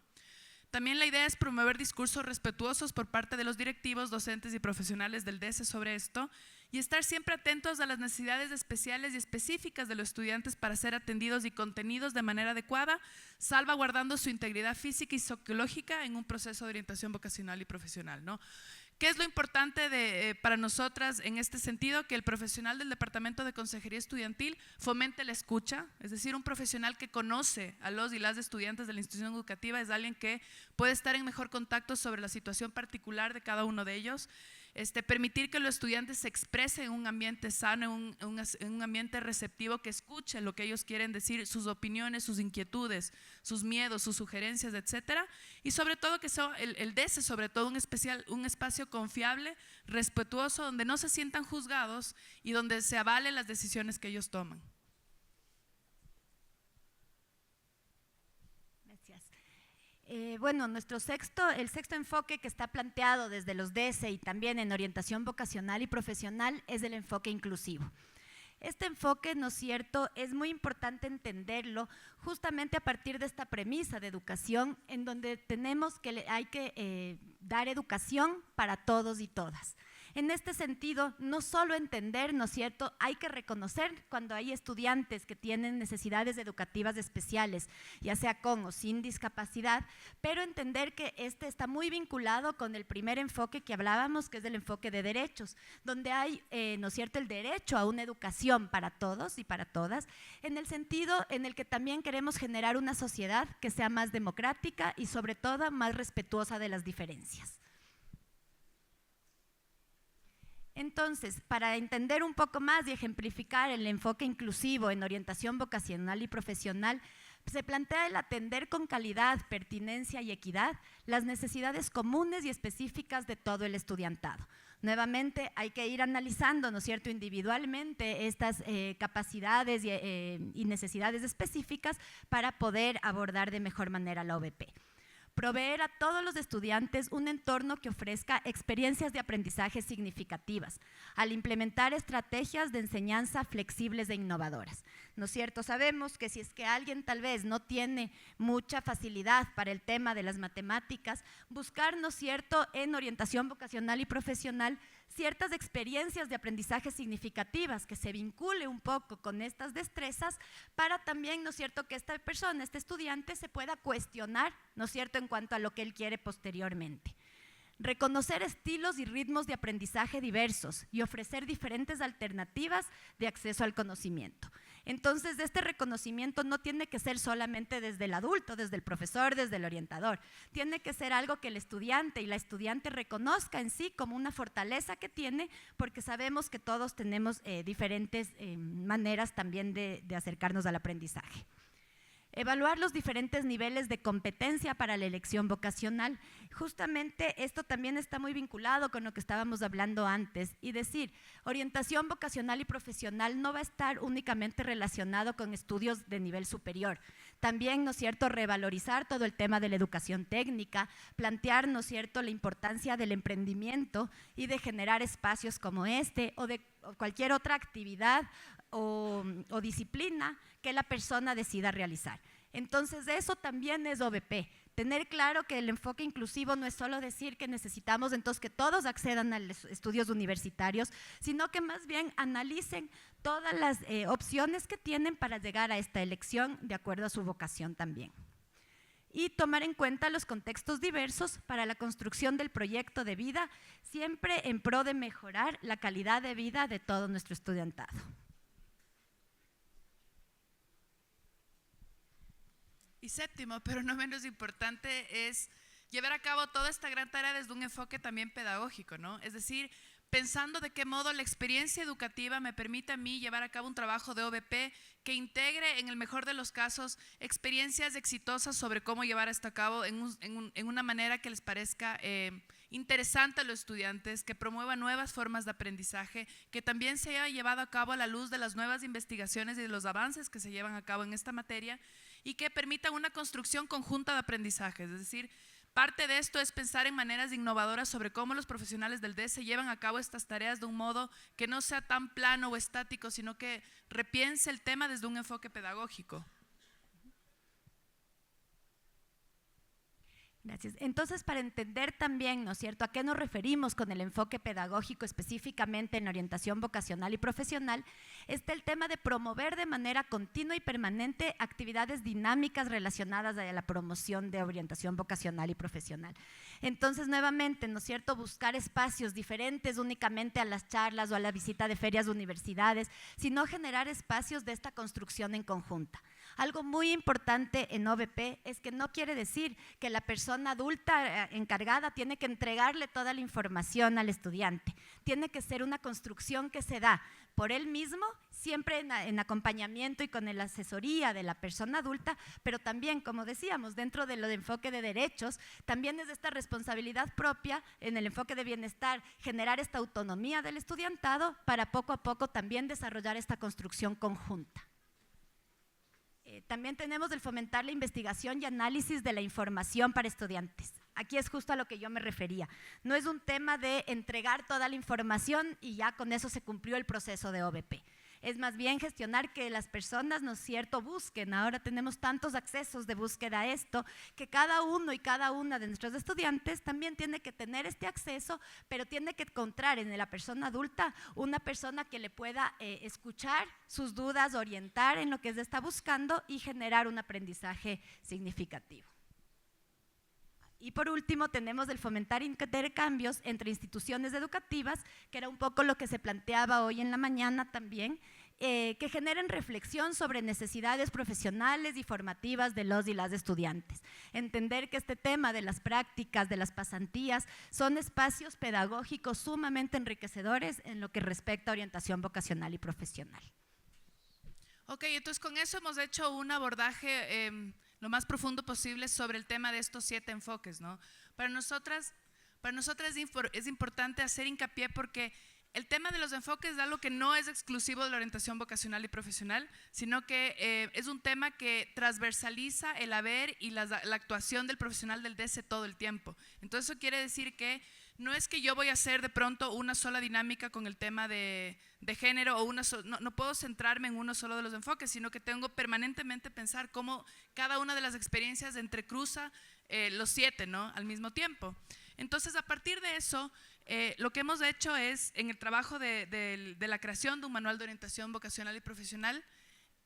También la idea es promover discursos respetuosos por parte de los directivos, docentes y profesionales del DESE sobre esto y estar siempre atentos a las necesidades especiales y específicas de los estudiantes para ser atendidos y contenidos de manera adecuada, salvaguardando su integridad física y psicológica en un proceso de orientación vocacional y profesional, ¿no? ¿Qué es lo importante para nosotras en este sentido? Que el profesional del Departamento de Consejería Estudiantil fomente la escucha, es decir, un profesional que conoce a los y las estudiantes de la institución educativa es alguien que puede estar en mejor contacto sobre la situación particular de cada uno de ellos. Permitir que los estudiantes se expresen en un ambiente sano, en un ambiente receptivo, que escuche lo que ellos quieren decir, sus opiniones, sus inquietudes, sus miedos, sus sugerencias, etcétera. Y sobre todo que sea el DESE, sobre todo un espacio confiable, respetuoso, donde no se sientan juzgados y donde se avalen las decisiones que ellos toman. Bueno, el sexto enfoque que está planteado desde los DESE y también en orientación vocacional y profesional es el enfoque inclusivo. Este enfoque, ¿no es cierto?, es muy importante entenderlo justamente a partir de esta premisa de educación en donde hay que dar educación para todos y todas. En este sentido, no solo entender, ¿no es cierto?, hay que reconocer cuando hay estudiantes que tienen necesidades educativas especiales, ya sea con o sin discapacidad, pero entender que este está muy vinculado con el primer enfoque que hablábamos, que es el enfoque de derechos, donde hay, ¿no es cierto?, el derecho a una educación para todos y para todas, en el sentido en el que también queremos generar una sociedad que sea más democrática y sobre todo más respetuosa de las diferencias. Entonces, para entender un poco más y ejemplificar el enfoque inclusivo en orientación vocacional y profesional, se plantea el atender con calidad, pertinencia y equidad las necesidades comunes y específicas de todo el estudiantado. Nuevamente, hay que ir analizando, ¿no es cierto?, individualmente estas capacidades y necesidades específicas para poder abordar de mejor manera la OVP. Proveer a todos los estudiantes un entorno que ofrezca experiencias de aprendizaje significativas, al implementar estrategias de enseñanza flexibles e innovadoras. ¿No es cierto? Sabemos que si es que alguien tal vez no tiene mucha facilidad para el tema de las matemáticas, buscar, ¿no es cierto?, en orientación vocacional y profesional, ciertas experiencias de aprendizaje significativas que se vincule un poco con estas destrezas para también, ¿no es cierto?, que esta persona, este estudiante se pueda cuestionar, ¿no es cierto?, en cuanto a lo que él quiere posteriormente. Reconocer estilos y ritmos de aprendizaje diversos y ofrecer diferentes alternativas de acceso al conocimiento. Entonces, este reconocimiento no tiene que ser solamente desde el adulto, desde el profesor, desde el orientador. Tiene que ser algo que el estudiante y la estudiante reconozca en sí como una fortaleza que tiene, porque sabemos que todos tenemos diferentes maneras también de acercarnos al aprendizaje. Evaluar los diferentes niveles de competencia para la elección vocacional. Justamente esto también está muy vinculado con lo que estábamos hablando antes, y decir, orientación vocacional y profesional no va a estar únicamente relacionado con estudios de nivel superior. También, ¿no es cierto?, revalorizar todo el tema de la educación técnica, plantear, ¿no es cierto?, la importancia del emprendimiento y de generar espacios como este o de cualquier otra actividad o disciplina que la persona decida realizar. Entonces, eso también es OVP. Tener claro que el enfoque inclusivo no es solo decir que necesitamos entonces que todos accedan a los estudios universitarios, sino que más bien analicen todas las opciones que tienen para llegar a esta elección de acuerdo a su vocación también. Y tomar en cuenta los contextos diversos para la construcción del proyecto de vida, siempre en pro de mejorar la calidad de vida de todo nuestro estudiantado. Y séptimo, pero no menos importante, es llevar a cabo toda esta gran tarea desde un enfoque también pedagógico, ¿no? Es decir, pensando de qué modo la experiencia educativa me permite a mí llevar a cabo un trabajo de OVP que integre, en el mejor de los casos, experiencias exitosas sobre cómo llevar esto a cabo en una manera que les parezca interesante a los estudiantes, que promueva nuevas formas de aprendizaje, que también se haya llevado a cabo a la luz de las nuevas investigaciones y de los avances que se llevan a cabo en esta materia, y que permitan una construcción conjunta de aprendizajes. Es decir, parte de esto es pensar en maneras innovadoras sobre cómo los profesionales del DES se llevan a cabo estas tareas de un modo que no sea tan plano o estático, sino que repiense el tema desde un enfoque pedagógico. Gracias. Entonces, para entender también, ¿no es cierto?, a qué nos referimos con el enfoque pedagógico específicamente en orientación vocacional y profesional, está el tema de promover de manera continua y permanente actividades dinámicas relacionadas a la promoción de orientación vocacional y profesional. Entonces, nuevamente, ¿no es cierto?, buscar espacios diferentes únicamente a las charlas o a la visita de ferias de universidades, sino generar espacios de esta construcción en conjunta. Algo muy importante en OVP es que no quiere decir que la persona adulta encargada tiene que entregarle toda la información al estudiante. Tiene que ser una construcción que se da por él mismo, siempre en acompañamiento y con la asesoría de la persona adulta, pero también, como decíamos, dentro del enfoque de derechos, también es esta responsabilidad propia en el enfoque de bienestar, generar esta autonomía del estudiantado para poco a poco también desarrollar esta construcción conjunta. También tenemos el fomentar la investigación y análisis de la información para estudiantes. Aquí es justo a lo que yo me refería. No es un tema de entregar toda la información y ya con eso se cumplió el proceso de OVP. es más bien gestionar que las personas, ¿no es cierto?, busquen. Ahora tenemos tantos accesos de búsqueda a esto, que cada uno y cada una de nuestros estudiantes también tiene que tener este acceso, pero tiene que encontrar en la persona adulta una persona que le pueda escuchar sus dudas, orientar en lo que se está buscando y generar un aprendizaje significativo. Y por último tenemos el fomentar intercambios entre instituciones educativas, que era un poco lo que se planteaba hoy en la mañana también, que generen reflexión sobre necesidades profesionales y formativas de los y las estudiantes. Entender que este tema de las prácticas, de las pasantías, son espacios pedagógicos sumamente enriquecedores en lo que respecta a orientación vocacional y profesional. Ok, entonces con eso hemos hecho un abordaje lo más profundo posible sobre el tema de estos 7 enfoques, ¿no? Para nosotras es importante hacer hincapié porque el tema de los enfoques es algo que no es exclusivo de la orientación vocacional y profesional, sino que es un tema que transversaliza el haber y la actuación del profesional del DESE todo el tiempo. Entonces eso quiere decir que no es que yo voy a hacer de pronto una sola dinámica con el tema de género o no puedo centrarme en uno solo de los enfoques, sino que tengo permanentemente pensar cómo cada una de las experiencias entrecruza los 7, ¿no?, al mismo tiempo. Entonces, a partir de eso, lo que hemos hecho es, en el trabajo de la creación de un manual de orientación vocacional y profesional,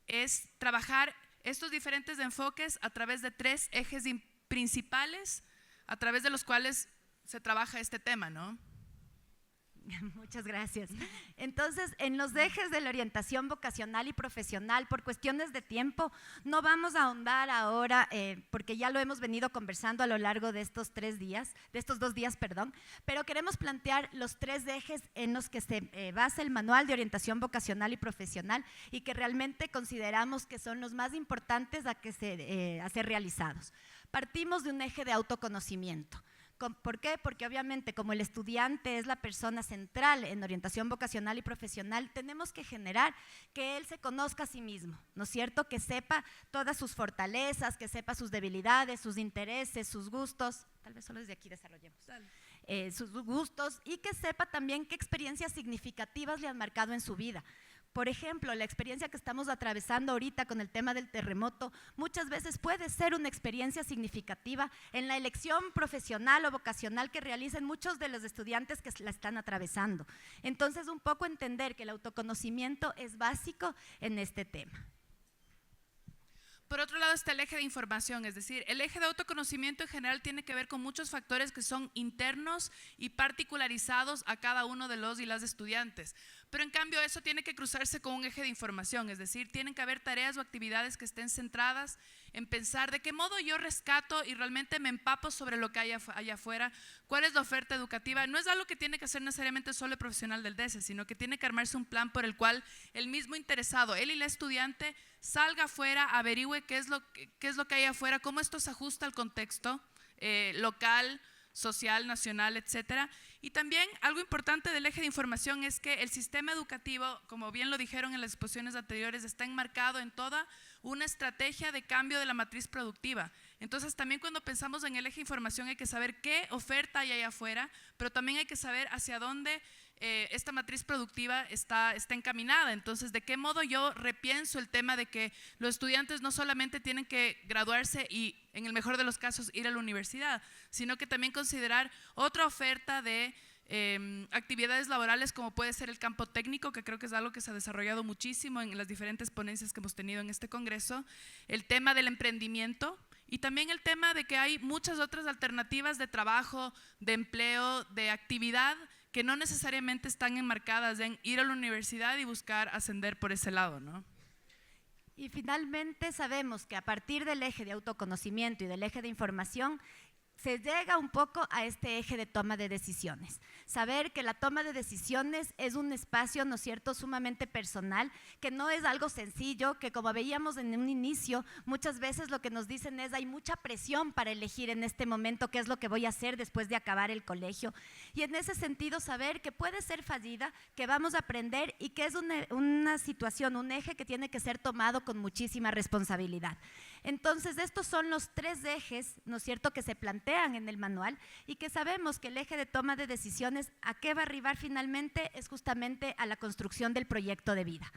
es trabajar estos diferentes enfoques a través de 3 ejes principales, a través de los cuales se trabaja este tema, ¿no? Muchas gracias. Entonces, en los ejes de la orientación vocacional y profesional, por cuestiones de tiempo, no vamos a ahondar ahora, porque ya lo hemos venido conversando a lo largo de estos 2 días, pero queremos plantear los 3 ejes en los que se basa el manual de orientación vocacional y profesional y que realmente consideramos que son los más importantes a ser realizados. Partimos de un eje de autoconocimiento. ¿Por qué? Porque obviamente como el estudiante es la persona central en orientación vocacional y profesional, tenemos que generar que él se conozca a sí mismo, ¿no es cierto? Que sepa todas sus fortalezas, que sepa sus debilidades, sus intereses, sus gustos, tal vez solo desde aquí desarrollemos, sus gustos, y que sepa también qué experiencias significativas le han marcado en su vida. Por ejemplo, la experiencia que estamos atravesando ahorita con el tema del terremoto muchas veces puede ser una experiencia significativa en la elección profesional o vocacional que realicen muchos de los estudiantes que la están atravesando. Entonces, un poco entender que el autoconocimiento es básico en este tema. Por otro lado está el eje de información, es decir, el eje de autoconocimiento en general tiene que ver con muchos factores que son internos y particularizados a cada uno de los y las estudiantes. Pero en cambio eso tiene que cruzarse con un eje de información, es decir, tienen que haber tareas o actividades que estén centradas en pensar de qué modo yo rescato y realmente me empapo sobre lo que hay allá afuera, cuál es la oferta educativa. No es algo que tiene que hacer necesariamente solo el profesional del DESE, sino que tiene que armarse un plan por el cual el mismo interesado, él y la estudiante, salga afuera, averigüe qué es lo que hay afuera, cómo esto se ajusta al contexto local, social, nacional, etcétera. Y también algo importante del eje de información es que el sistema educativo, como bien lo dijeron en las exposiciones anteriores, está enmarcado en toda una estrategia de cambio de la matriz productiva. Entonces también cuando pensamos en el eje de información hay que saber qué oferta hay allá afuera, pero también hay que saber hacia dónde esta matriz productiva está encaminada. Entonces, ¿de qué modo yo repienso el tema de que los estudiantes no solamente tienen que graduarse y, en el mejor de los casos, ir a la universidad, sino que también considerar otra oferta de actividades laborales como puede ser el campo técnico, que creo que es algo que se ha desarrollado muchísimo en las diferentes ponencias que hemos tenido en este congreso, el tema del emprendimiento y también el tema de que hay muchas otras alternativas de trabajo, de empleo, de actividad que no necesariamente están enmarcadas en ir a la universidad y buscar ascender por ese lado, ¿no? Y finalmente sabemos que a partir del eje de autoconocimiento y del eje de información se llega un poco a este eje de toma de decisiones. Saber que la toma de decisiones es un espacio, ¿no es cierto?, sumamente personal, que no es algo sencillo, que como veíamos en un inicio, muchas veces lo que nos dicen es hay mucha presión para elegir en este momento qué es lo que voy a hacer después de acabar el colegio. Y en ese sentido saber que puede ser fallida, que vamos a aprender y que es una situación, un eje que tiene que ser tomado con muchísima responsabilidad. Entonces, estos son los 3 ejes, ¿no es cierto?, que se plantean en el manual y que sabemos que el eje de toma de decisiones, ¿a qué va a arribar finalmente? Es justamente a la construcción del proyecto de vida.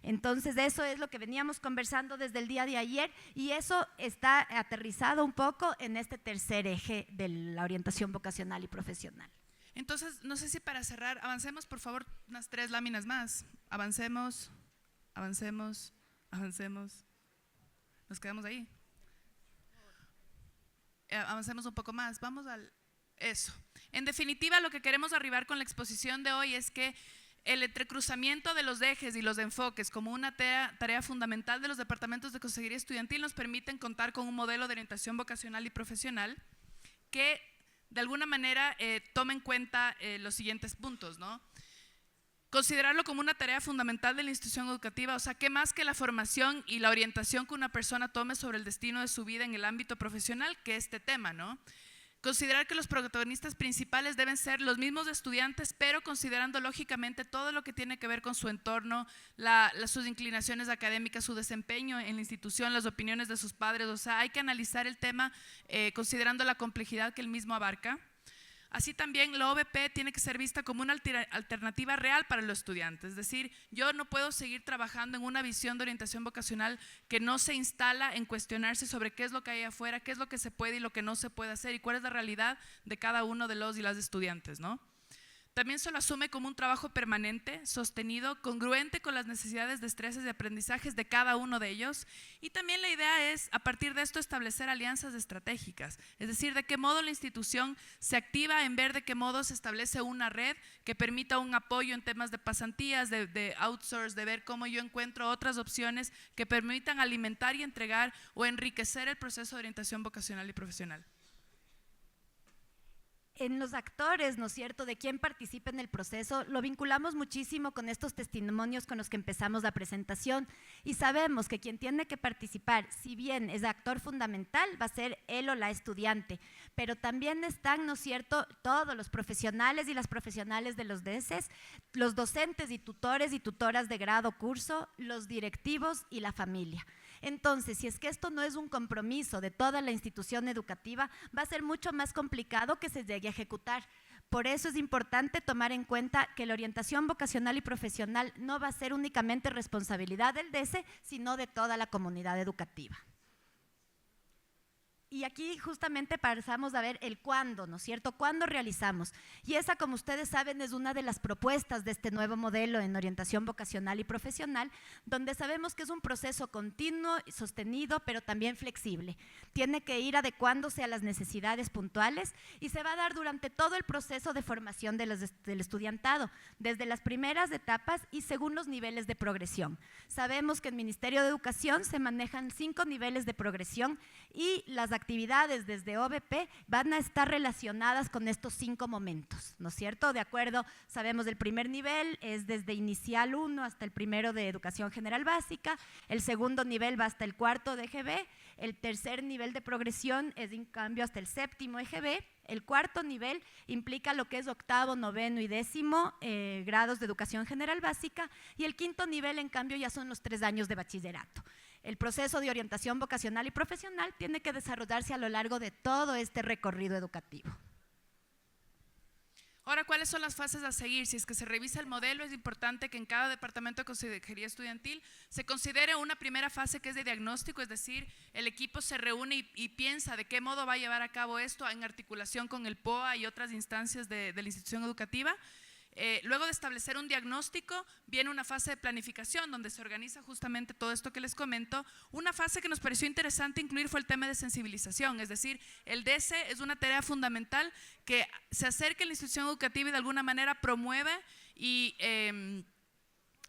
Entonces, eso es lo que veníamos conversando desde el día de ayer y eso está aterrizado un poco en este tercer eje de la orientación vocacional y profesional. Entonces, no sé si para cerrar, avancemos por favor unas 3 láminas más. Avancemos, avancemos, avancemos. Nos quedamos ahí. Avancemos un poco más. Vamos al… Eso. En definitiva, lo que queremos arribar con la exposición de hoy es que el entrecruzamiento de los ejes y los enfoques como una tarea fundamental de los departamentos de consejería estudiantil nos permiten contar con un modelo de orientación vocacional y profesional que de alguna manera toma en cuenta los siguientes puntos, ¿no? Considerarlo como una tarea fundamental de la institución educativa, o sea, que más que la formación y la orientación que una persona tome sobre el destino de su vida en el ámbito profesional, que este tema, ¿no? Considerar que los protagonistas principales deben ser los mismos estudiantes, pero considerando lógicamente todo lo que tiene que ver con su entorno, sus inclinaciones académicas, su desempeño en la institución, las opiniones de sus padres, o sea, hay que analizar el tema considerando la complejidad que el mismo abarca. Así también la OVP tiene que ser vista como una alternativa real para los estudiantes, es decir, yo no puedo seguir trabajando en una visión de orientación vocacional que no se instala en cuestionarse sobre qué es lo que hay afuera, qué es lo que se puede y lo que no se puede hacer y cuál es la realidad de cada uno de los y las estudiantes, ¿no? También se lo asume como un trabajo permanente, sostenido, congruente con las necesidades, destrezas y aprendizajes de cada uno de ellos. Y también la idea es, a partir de esto, establecer alianzas estratégicas. Es decir, de qué modo la institución se activa en ver de qué modo se establece una red que permita un apoyo en temas de pasantías, de outsource, de ver cómo yo encuentro otras opciones que permitan alimentar y entregar o enriquecer el proceso de orientación vocacional y profesional. En los actores, ¿no es cierto?, de quién participa en el proceso, lo vinculamos muchísimo con estos testimonios con los que empezamos la presentación y sabemos que quien tiene que participar, si bien es actor fundamental, va a ser él o la estudiante, pero también están, ¿no es cierto?, todos los profesionales y las profesionales de los DESES, los docentes y tutoras de grado, curso, los directivos y la familia. Entonces, si es que esto no es un compromiso de toda la institución educativa, va a ser mucho más complicado que se llegue a ejecutar. Por eso es importante tomar en cuenta que la orientación vocacional y profesional no va a ser únicamente responsabilidad del DESE, sino de toda la comunidad educativa. Y aquí justamente pasamos a ver el cuándo, ¿no es cierto? ¿Cuándo realizamos? Y esa, como ustedes saben, es una de las propuestas de este nuevo modelo en orientación vocacional y profesional, donde sabemos que es un proceso continuo, sostenido, pero también flexible. Tiene que ir adecuándose a las necesidades puntuales y se va a dar durante todo el proceso de formación del estudiantado, desde las primeras etapas y según los niveles de progresión. Sabemos que en el Ministerio de Educación se manejan 5 niveles de progresión y las actividades desde OVP van a estar relacionadas con estos 5 momentos, ¿no es cierto? De acuerdo, sabemos del primer nivel es desde inicial 1 hasta el primero de educación general básica, el segundo nivel va hasta el cuarto de EGB, el tercer nivel de progresión es en cambio hasta el séptimo EGB, el cuarto nivel implica lo que es octavo, noveno y décimo grados de educación general básica y el quinto nivel en cambio ya son los 3 años de bachillerato. El proceso de orientación vocacional y profesional tiene que desarrollarse a lo largo de todo este recorrido educativo. Ahora, ¿cuáles son las fases a seguir? Si es que se revisa el modelo, es importante que en cada departamento de consejería estudiantil se considere una primera fase que es de diagnóstico, es decir, el equipo se reúne y piensa de qué modo va a llevar a cabo esto en articulación con el POA y otras instancias de la institución educativa. Luego de establecer un diagnóstico, viene una fase de planificación donde se organiza justamente todo esto que les comento. Una fase que nos pareció interesante incluir fue el tema de sensibilización, es decir, el DESE es una tarea fundamental que se acerque a la institución educativa y de alguna manera promueve y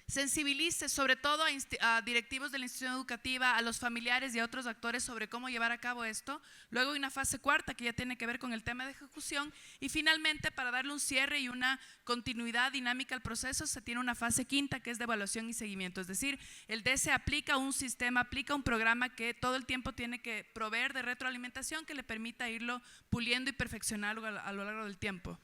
sensibilice sobre todo a directivos de la institución educativa, a los familiares y a otros actores sobre cómo llevar a cabo esto. Luego hay una fase cuarta que ya tiene que ver con el tema de ejecución y finalmente para darle un cierre y una continuidad dinámica al proceso se tiene una fase quinta que es de evaluación y seguimiento, es decir, el DESE aplica un sistema, aplica un programa que todo el tiempo tiene que proveer de retroalimentación que le permita irlo puliendo y perfeccionando a lo largo del tiempo.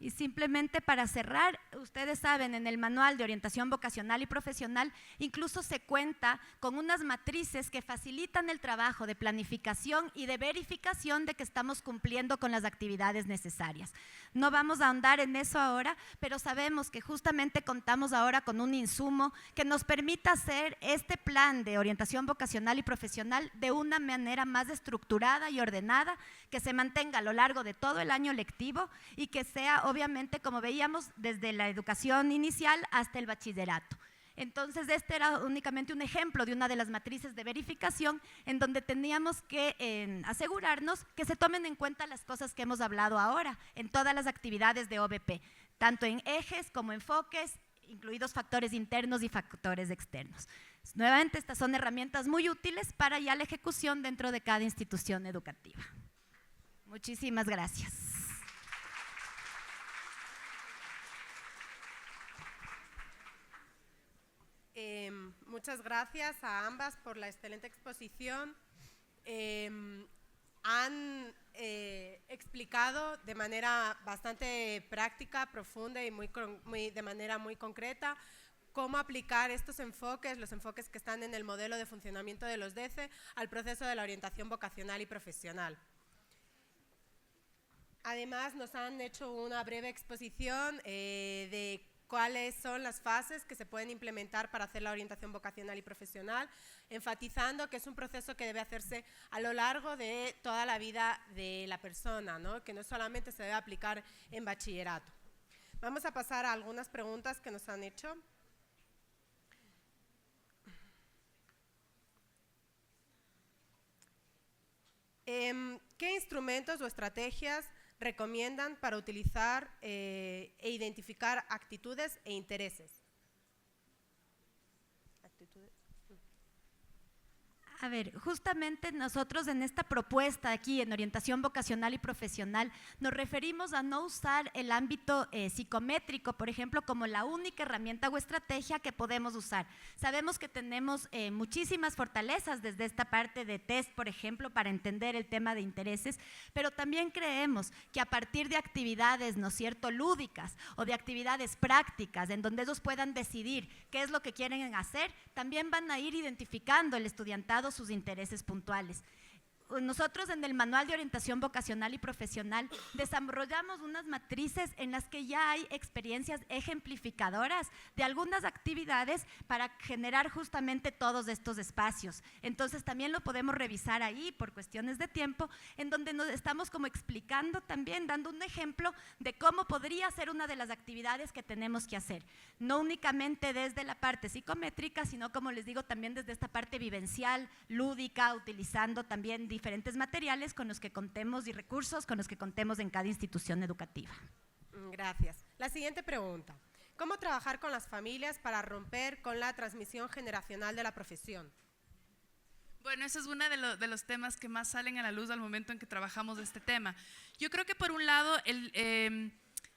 Y simplemente para cerrar, ustedes saben, en el manual de orientación vocacional y profesional incluso se cuenta con unas matrices que facilitan el trabajo de planificación y de verificación de que estamos cumpliendo con las actividades necesarias. No vamos a ahondar en eso ahora, pero sabemos que justamente contamos ahora con un insumo que nos permita hacer este plan de orientación vocacional y profesional de una manera más estructurada y ordenada, que se mantenga a lo largo de todo el año lectivo y que sea, obviamente, como veíamos, desde la educación inicial hasta el bachillerato. Entonces, este era únicamente un ejemplo de una de las matrices de verificación en donde teníamos que asegurarnos que se tomen en cuenta las cosas que hemos hablado ahora en todas las actividades de OVP, tanto en ejes como enfoques, incluidos factores internos y factores externos. Nuevamente, estas son herramientas muy útiles para ya la ejecución dentro de cada institución educativa. Muchísimas gracias. Muchas gracias a ambas por la excelente exposición. Han explicado de manera bastante práctica, profunda y de manera muy concreta cómo aplicar estos enfoques, los enfoques que están en el modelo de funcionamiento de los DECE, al proceso de la orientación vocacional y profesional. Además, nos han hecho una breve exposición de cuáles son las fases que se pueden implementar para hacer la orientación vocacional y profesional, enfatizando que es un proceso que debe hacerse a lo largo de toda la vida de la persona, ¿no? Que no solamente se debe aplicar en bachillerato. Vamos a pasar a algunas preguntas que nos han hecho. ¿Qué instrumentos o estrategias recomiendan para utilizar e identificar actitudes e intereses? A ver, justamente nosotros en esta propuesta aquí en orientación vocacional y profesional nos referimos a no usar el ámbito psicométrico, por ejemplo, como la única herramienta o estrategia que podemos usar. Sabemos que tenemos muchísimas fortalezas desde esta parte de test, por ejemplo, para entender el tema de intereses, pero también creemos que a partir de actividades, ¿no es cierto?, lúdicas o de actividades prácticas en donde ellos puedan decidir qué es lo que quieren hacer, también van a ir identificando el estudiantado sus intereses puntuales. Nosotros en el manual de orientación vocacional y profesional desarrollamos unas matrices en las que ya hay experiencias ejemplificadoras de algunas actividades para generar justamente todos estos espacios. Entonces también lo podemos revisar ahí por cuestiones de tiempo, en donde nos estamos como explicando también, dando un ejemplo de cómo podría ser una de las actividades que tenemos que hacer. No únicamente desde la parte psicométrica, sino, como les digo, también desde esta parte vivencial, lúdica, utilizando también diferentes materiales con los que contemos y recursos con los que contemos en cada institución educativa. Gracias. La siguiente pregunta. ¿Cómo trabajar con las familias para romper con la transmisión generacional de la profesión? Bueno, ese es uno de los temas que más salen a la luz al momento en que trabajamos este tema. Yo creo que por un lado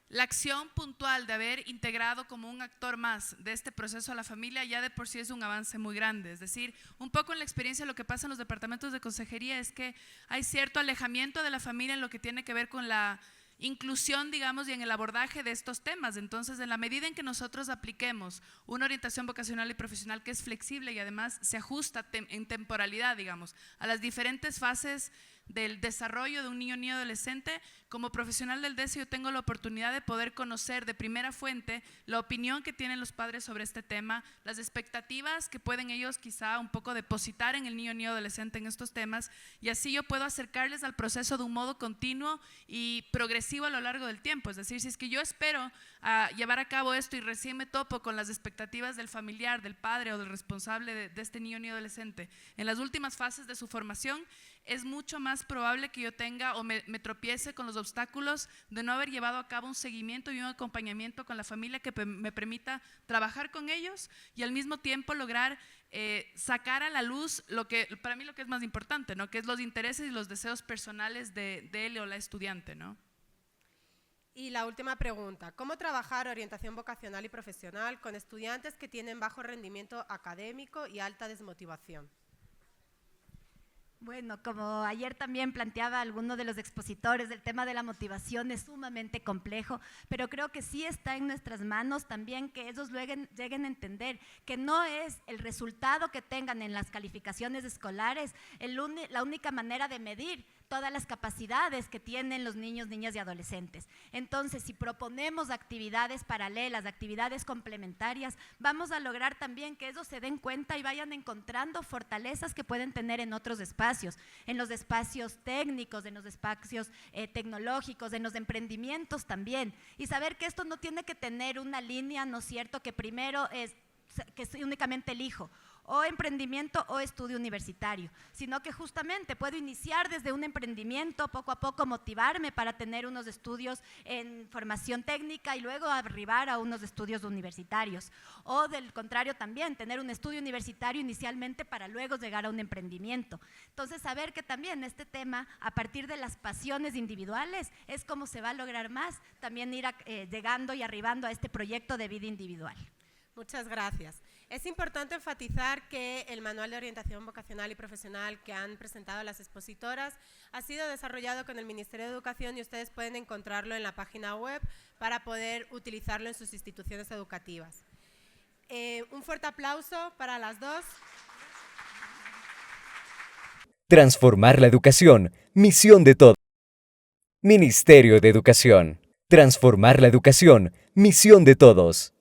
la acción puntual de haber integrado como un actor más de este proceso a la familia ya de por sí es un avance muy grande. Es decir, un poco en la experiencia lo que pasa en los departamentos de consejería es que hay cierto alejamiento de la familia en lo que tiene que ver con la inclusión, digamos, y en el abordaje de estos temas. Entonces, en la medida en que nosotros apliquemos una orientación vocacional y profesional que es flexible y además se ajusta en temporalidad, digamos, a las diferentes fases del desarrollo de un niño ni adolescente, como profesional del DECE yo tengo la oportunidad de poder conocer de primera fuente la opinión que tienen los padres sobre este tema, las expectativas que pueden ellos quizá un poco depositar en el niño ni adolescente en estos temas, y así yo puedo acercarles al proceso de un modo continuo y progresivo a lo largo del tiempo. Es decir, si es que yo espero llevar a cabo esto y recién me topo con las expectativas del familiar, del padre o del responsable de este niño ni adolescente en las últimas fases de su formación, es mucho más probable que yo tenga o me tropiece con los obstáculos de no haber llevado a cabo un seguimiento y un acompañamiento con la familia que me permita trabajar con ellos y al mismo tiempo lograr sacar a la luz lo que para mí lo que es más importante, ¿no? Que es los intereses y los deseos personales de él o la estudiante, ¿no? Y la última pregunta, ¿cómo trabajar orientación vocacional y profesional con estudiantes que tienen bajo rendimiento académico y alta desmotivación? Bueno, como ayer también planteaba alguno de los expositores, el tema de la motivación es sumamente complejo, pero creo que sí está en nuestras manos también que ellos lleguen a entender que no es el resultado que tengan en las calificaciones escolares la única manera de medir todas las capacidades que tienen los niños, niñas y adolescentes. Entonces, si proponemos actividades paralelas, actividades complementarias, vamos a lograr también que ellos se den cuenta y vayan encontrando fortalezas que pueden tener en otros espacios, en los espacios técnicos, en los espacios tecnológicos, en los emprendimientos también. Y saber que esto no tiene que tener una línea, ¿no es cierto?, que primero es que únicamente elijo o emprendimiento o estudio universitario, sino que justamente puedo iniciar desde un emprendimiento, poco a poco motivarme para tener unos estudios en formación técnica y luego arribar a unos estudios universitarios. O del contrario también, tener un estudio universitario inicialmente para luego llegar a un emprendimiento. Entonces, saber que también este tema, a partir de las pasiones individuales, es como se va a lograr más, también ir llegando y arribando a este proyecto de vida individual. Muchas gracias. Es importante enfatizar que el Manual de Orientación Vocacional y Profesional que han presentado las expositoras ha sido desarrollado con el Ministerio de Educación y ustedes pueden encontrarlo en la página web para poder utilizarlo en sus instituciones educativas. Un fuerte aplauso para las dos. Transformar la educación, misión de todos. Ministerio de Educación. Transformar la educación, misión de todos.